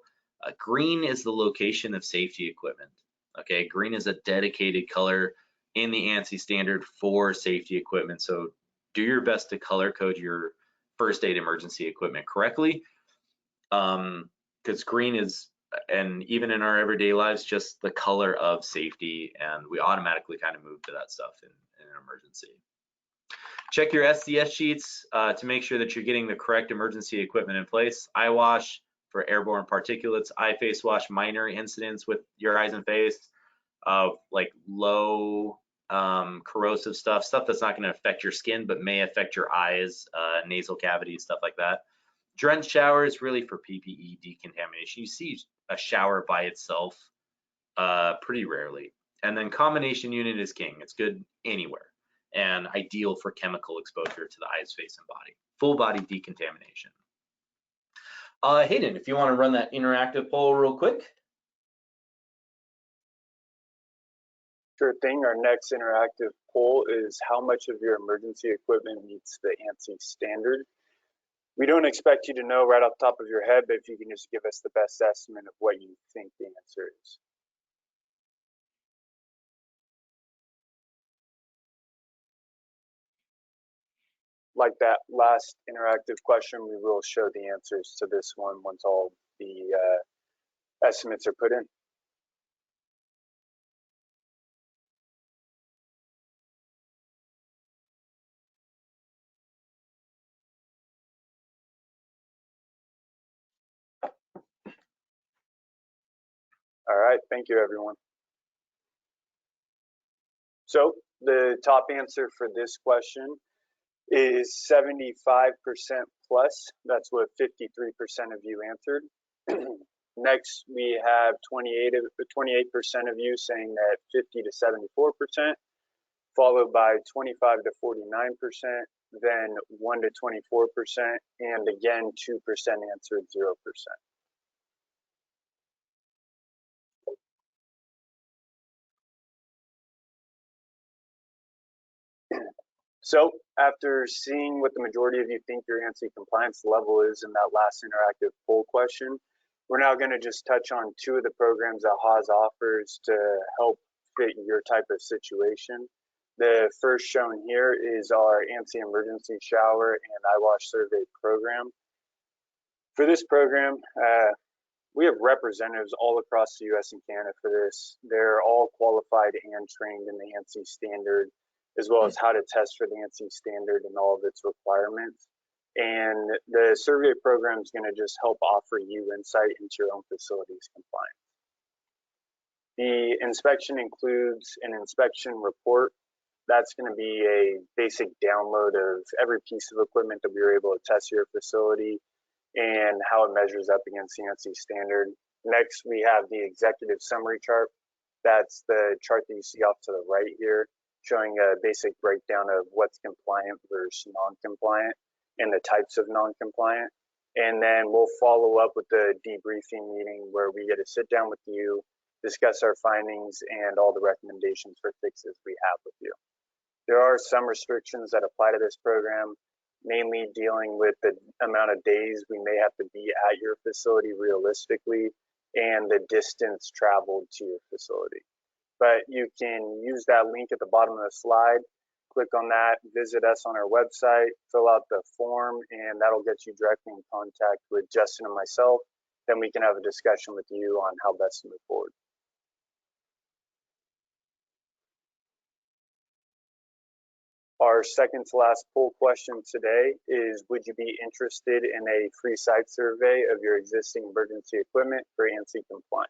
Green is the location of safety equipment. Okay, green is a dedicated color in the ANSI standard for safety equipment. So do your best to color code your first aid emergency equipment correctly, because green is, and even in our everyday lives, just the color of safety, and we automatically kind of move to that stuff in an emergency. Check your SDS sheets to make sure that you're getting the correct emergency equipment in place. Eyewash for airborne particulates, eye face wash, minor incidents with your eyes and face, like low corrosive stuff that's not going to affect your skin but may affect your eyes, nasal cavities, stuff like that. Drench shower is really for PPE decontamination. You see a shower by itself pretty rarely. And then combination unit is king. It's good anywhere and ideal for chemical exposure to the eyes, face, and body. Full body decontamination. Hayden, if you want to run that interactive poll real quick. Sure thing. Our next interactive poll is how much of your emergency equipment meets the ANSI standard. We don't expect you to know right off the top of your head, but if you can just give us the best estimate of what you think the answer is. Like that last interactive question, we will show the answers to this one once all the estimates are put in. All right, thank you, everyone. So the top answer for this question is 75% plus. That's what 53% of you answered. Next, we have 28% of you saying that 50 to 74%, followed by 25 to 49%, then 1 to 24%, and again 2% answered 0%. So after seeing what the majority of you think your ANSI compliance level is in that last interactive poll question, we're now going to just touch on two of the programs that Haas offers to help fit your type of situation. The first shown here is our ANSI emergency shower and Eyewash survey program. For this program, we have representatives all across the US and Canada for this. They're all qualified and trained in the ANSI standard, as well as how to test for the ANSI standard and all of its requirements. And the survey program is going to just help offer you insight into your own facility's compliance. The inspection includes an inspection report. That's going to be a basic download of every piece of equipment that we were able to test your facility and how it measures up against the ANSI standard. Next, we have the executive summary chart. That's the chart that you see off to the right here, showing a basic breakdown of what's compliant versus non-compliant and the types of non-compliant. And then we'll follow up with the debriefing meeting where we get to sit down with you, discuss our findings and all the recommendations for fixes we have with you. There are some restrictions that apply to this program, mainly dealing with the amount of days we may have to be at your facility realistically and the distance traveled to your facility. But you can use that link at the bottom of the slide, click on that, visit us on our website, fill out the form, and that'll get you directly in contact with Justin and myself. Then we can have a discussion with you on how best to move forward. Our second to last poll question today is, would you be interested in a free site survey of your existing emergency equipment for ANSI compliance?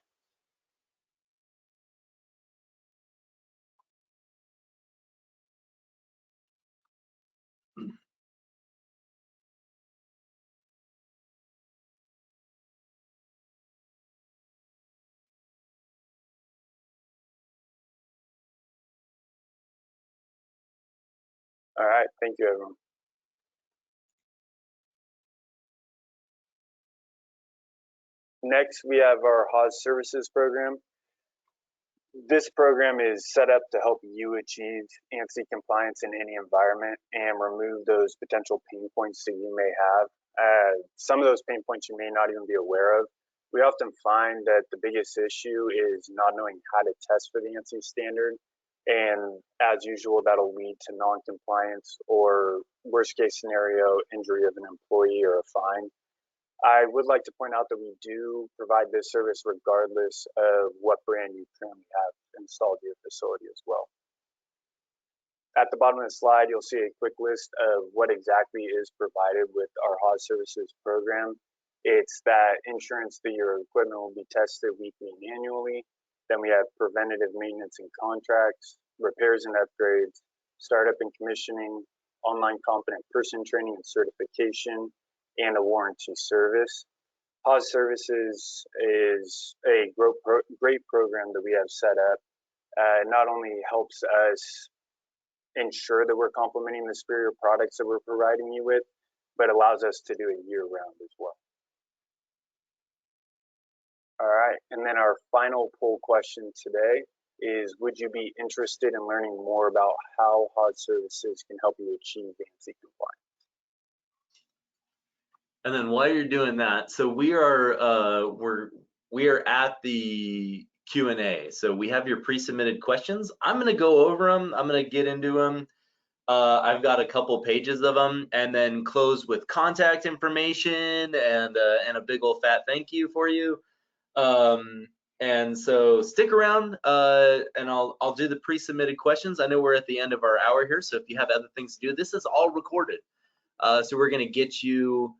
All right, thank you, everyone. Next, we have our Haas Services program. This program is set up to help you achieve ANSI compliance in any environment and remove those potential pain points that you may have. Some of those pain points you may not even be aware of. We often find that the biggest issue is not knowing how to test for the ANSI standard. And as usual, that'll lead to non-compliance or worst case scenario, injury of an employee or a fine. I would like to point out that we do provide this service regardless of what brand you currently have installed at your facility as well. At the bottom of the slide, you'll see a quick list of what exactly is provided with our HOS services program. It's that insurance that your equipment will be tested weekly and annually. Then we have preventative maintenance and contracts, repairs and upgrades, startup and commissioning, online competent person training and certification, and a warranty service. HOS Services is a great program that we have set up. It not only helps us ensure that we're complementing the superior products that we're providing you with, but allows us to do it year-round as well. All right, and then our final poll question today is, would you be interested in learning more about how HOS Services can help you achieve ANSI compliance? And then while you're doing that, so we are at the Q&A. So we have your pre-submitted questions. I'm going to go over them. I'm going to get into them. I've got a couple pages of them, and then close with contact information and a big old fat thank you for you. And so stick around, and I'll do the pre-submitted questions. I know we're at the end of our hour here, so if you have other things to do, this is all recorded. So we're going to get you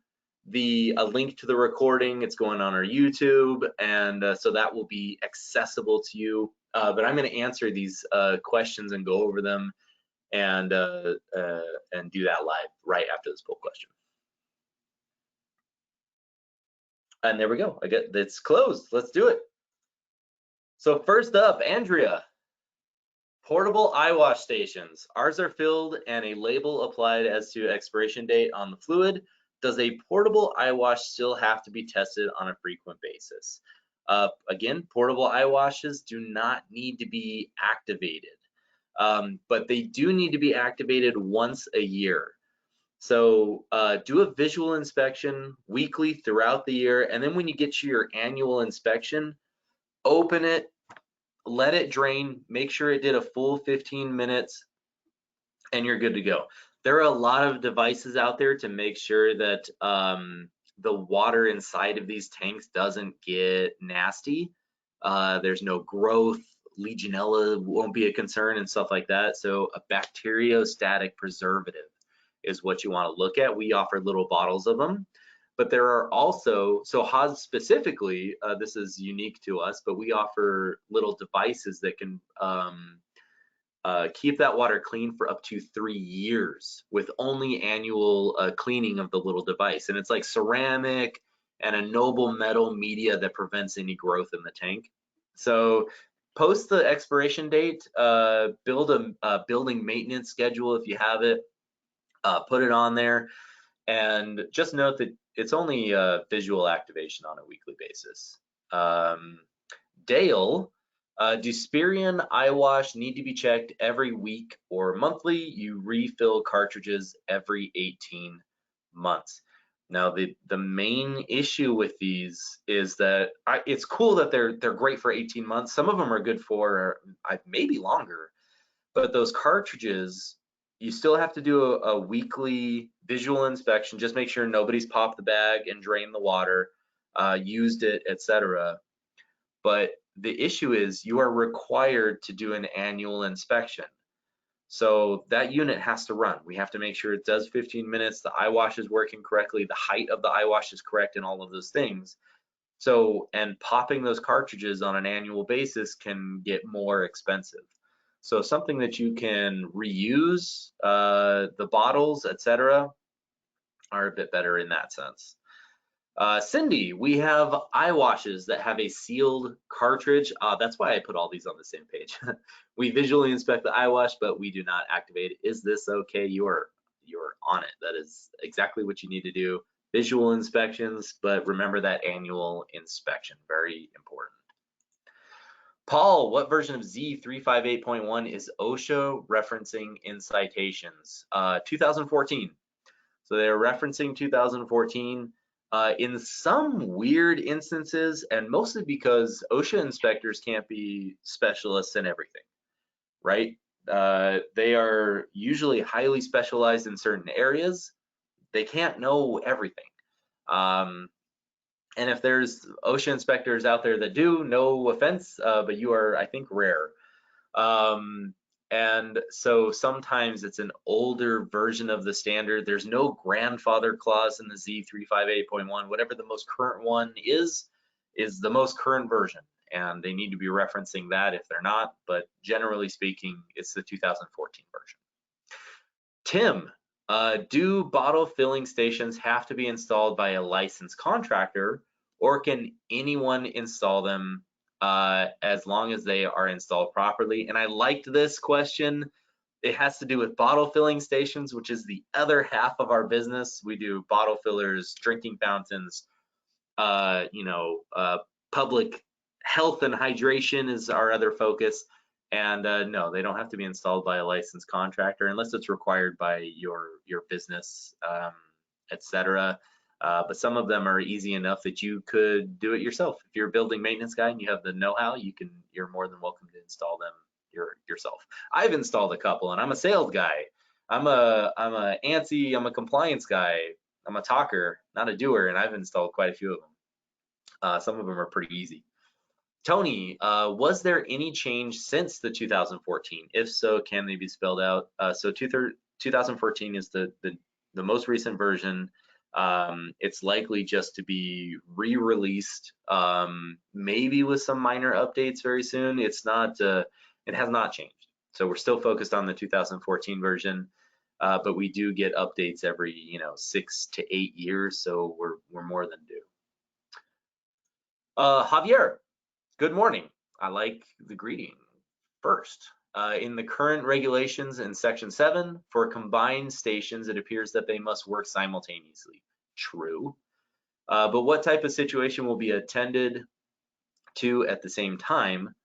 a link to the recording. It's going on our YouTube, and so that will be accessible to you. But I'm going to answer these questions and go over them and do that live right after this poll question. And there we go. It's closed. Let's do it. So first up, Andrea. Portable eyewash stations. Ours are filled and a label applied as to expiration date on the fluid. Does a portable eyewash still have to be tested on a frequent basis? Again, portable eyewashes do not need to be activated, but they do need to be activated once a year. So do a visual inspection weekly throughout the year, and then when you get to your annual inspection, open it, let it drain, make sure it did a full 15 minutes, and you're good to go. There are a lot of devices out there to make sure that the water inside of these tanks doesn't get nasty. There's no growth, Legionella won't be a concern and stuff like that. So a bacteriostatic preservative is what you want to look at. We offer little bottles of them, but there are also, so HOS specifically, this is unique to us, but we offer little devices that can keep that water clean for up to 3 years with only annual cleaning of the little device. And it's like ceramic and a noble metal media that prevents any growth in the tank. So post the expiration date, build a building maintenance schedule if you have it, put it on there, and just note that it's only visual activation on a weekly basis. Dale, do Spirion eyewash need to be checked every week or monthly? You refill cartridges every 18 months. Now, the main issue with these is that it's cool that they're great for 18 months. Some of them are good for maybe longer, but those cartridges, you still have to do a weekly visual inspection. Just make sure nobody's popped the bag and drained the water, used it, etc. But the issue is you are required to do an annual inspection. So that unit has to run. We have to make sure it does 15 minutes, the eyewash is working correctly, the height of the eyewash is correct, and all of those things. So, and popping those cartridges on an annual basis can get more expensive. So something that you can reuse, the bottles, etc., are a bit better in that sense. Cindy, we have eyewashes that have a sealed cartridge. That's why I put all these on the same page. We visually inspect the eyewash, but we do not activate it. Is this okay? You're on it. That is exactly what you need to do. Visual inspections, but remember that annual inspection, very important. Paul, what version of Z358.1 is OSHA referencing in citations? 2014. So they're referencing 2014 in some weird instances, and mostly because OSHA inspectors can't be specialists in everything, right? They are usually highly specialized in certain areas. They can't know everything. And if there's OSHA inspectors out there that do, no offense, but you are, I think, rare. And so sometimes it's an older version of the standard. There's no grandfather clause in the Z358.1. Whatever the most current one is the most current version. And they need to be referencing that if they're not, but generally speaking, it's the 2014 version. Tim, do bottle filling stations have to be installed by a licensed contractor, or can anyone install them as long as they are installed properly? And I liked this question. It has to do with bottle filling stations, which is the other half of our business. We do bottle fillers, drinking fountains, public health and hydration is our other focus. And no, they don't have to be installed by a licensed contractor unless it's required by your business, etc. But some of them are easy enough that you could do it yourself. If you're a building maintenance guy and you have the know-how, you're more than welcome to install them yourself. I've installed a couple, and I'm a sales guy. I'm a ANSI, I'm a compliance guy. I'm a talker, not a doer, and I've installed quite a few of them. Some of them are pretty easy. Tony, was there any change since the 2014? If so, can they be spelled out? So 2014 is the most recent version. It's likely just to be re-released, maybe with some minor updates very soon. It's not, it has not changed. So we're still focused on the 2014 version, but we do get updates every 6 to 8 years, so we're more than due. Javier, good morning. I like the greeting. First, in the current regulations in Section 7, for combined stations, it appears that they must work simultaneously. True. But what type of situation will be attended to at the same time?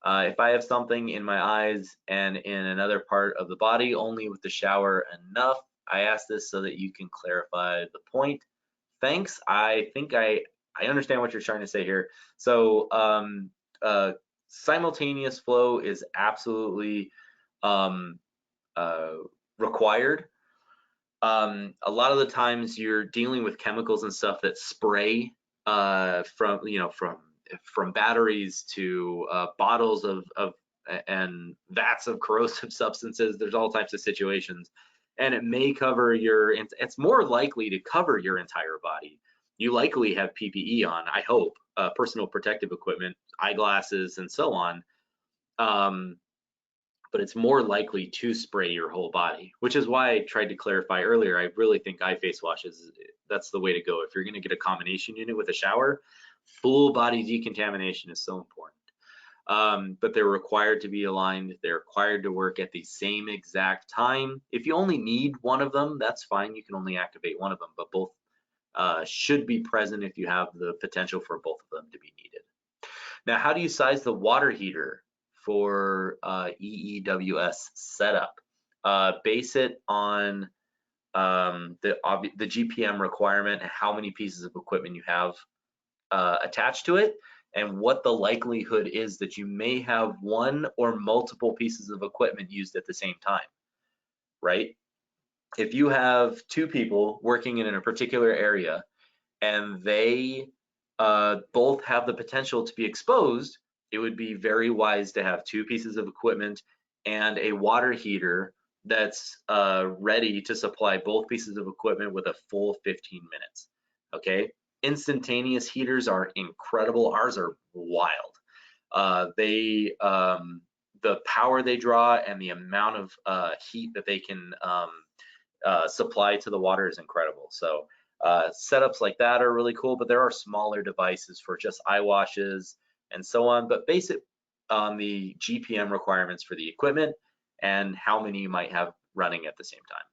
If I have something in my eyes and in another part of the body, only with the shower enough. I ask this so that you can clarify the point. Thanks. I think I understand what you're trying to say here. So simultaneous flow is absolutely required. A lot of the times you're dealing with chemicals and stuff that spray from batteries to bottles of and vats of corrosive substances. There's all types of situations, and it may cover it's more likely to cover your entire body. You likely have PPE on, I hope, personal protective equipment, eyeglasses, and so on. But it's more likely to spray your whole body, which is why I tried to clarify earlier. I really think eye face washes, that's the way to go. If you're going to get a combination unit with a shower, full body decontamination is so important. But they're required to be aligned. They're required to work at the same exact time. If you only need one of them, that's fine. You can only activate one of them, but both should be present if you have the potential for both of them to be needed. Now, how do you size the water heater for EEWS setup? Base it on the GPM requirement and how many pieces of equipment you have attached to it, and what the likelihood is that you may have one or multiple pieces of equipment used at the same time, right? If you have two people working in a particular area and they both have the potential to be exposed, it would be very wise to have two pieces of equipment and a water heater that's ready to supply both pieces of equipment with a full 15 minutes, okay? Instantaneous heaters are incredible. Ours are wild. The power they draw and the amount of heat that they can supply to the water is incredible. So setups like that are really cool, but there are smaller devices for just eye washes and so on, but base it on the GPM requirements for the equipment and how many you might have running at the same time.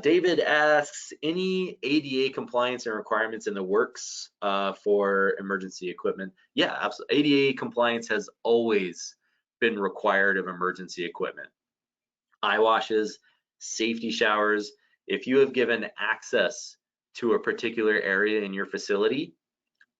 David asks, any ADA compliance and requirements in the works for emergency equipment? Yeah, absolutely. ADA compliance has always been required of emergency equipment. Eye washes, safety showers. If you have given access to a particular area in your facility,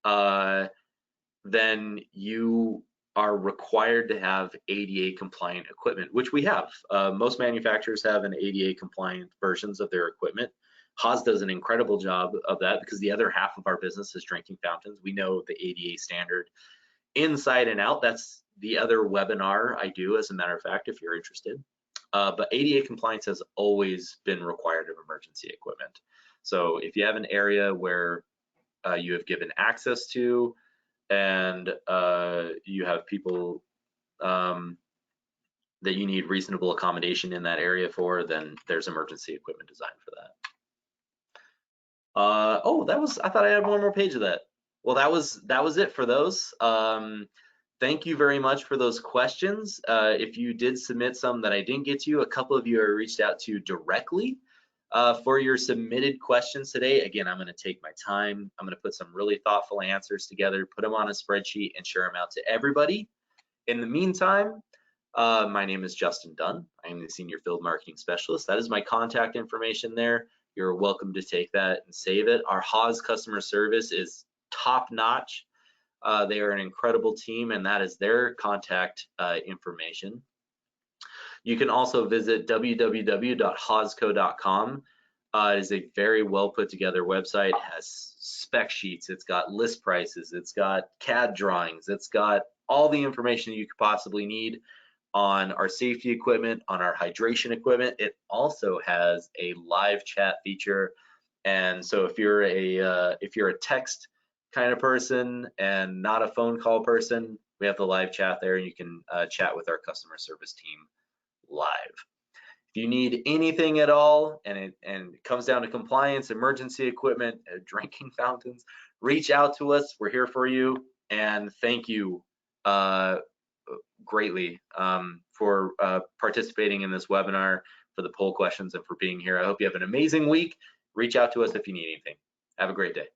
then you are required to have ADA compliant equipment, which we have. Most manufacturers have an ADA compliant versions of their equipment. Haas does an incredible job of that because the other half of our business is drinking fountains. We know the ADA standard inside and out. That's the other webinar I do, as a matter of fact, if you're interested. But ADA compliance has always been required of emergency equipment. So if you have an area where you have given access to, and you have people that you need reasonable accommodation in that area for, then there's emergency equipment designed for that. Oh, I thought I had one more page of that. Well, that was it for those. Thank you very much for those questions. If you did submit some that I didn't get to, a couple of you are reached out to directly for your submitted questions today. Again, I'm going to take my time. I'm going to put some really thoughtful answers together, put them on a spreadsheet, and share them out to everybody. In the meantime, my name is Justin Dunn. I am the Senior Field Marketing Specialist. That is my contact information there. You're welcome to take that and save it. Our Haas customer service is top notch. They are an incredible team, and that is their contact information. You can also visit www.haasco.com. It is a very well put together website. It has spec sheets, it's got list prices, it's got CAD drawings, it's got all the information you could possibly need on our safety equipment, on our hydration equipment. It also has a live chat feature, and so if you're a text kind of person and not a phone call person, we have the live chat there, and you can chat with our customer service team live. If you need anything at all, and it comes down to compliance, emergency equipment, drinking fountains, reach out to us. We're here for you, and thank you greatly for participating in this webinar, for the poll questions, and for being here. I hope you have an amazing week. Reach out to us if you need anything. Have a great day.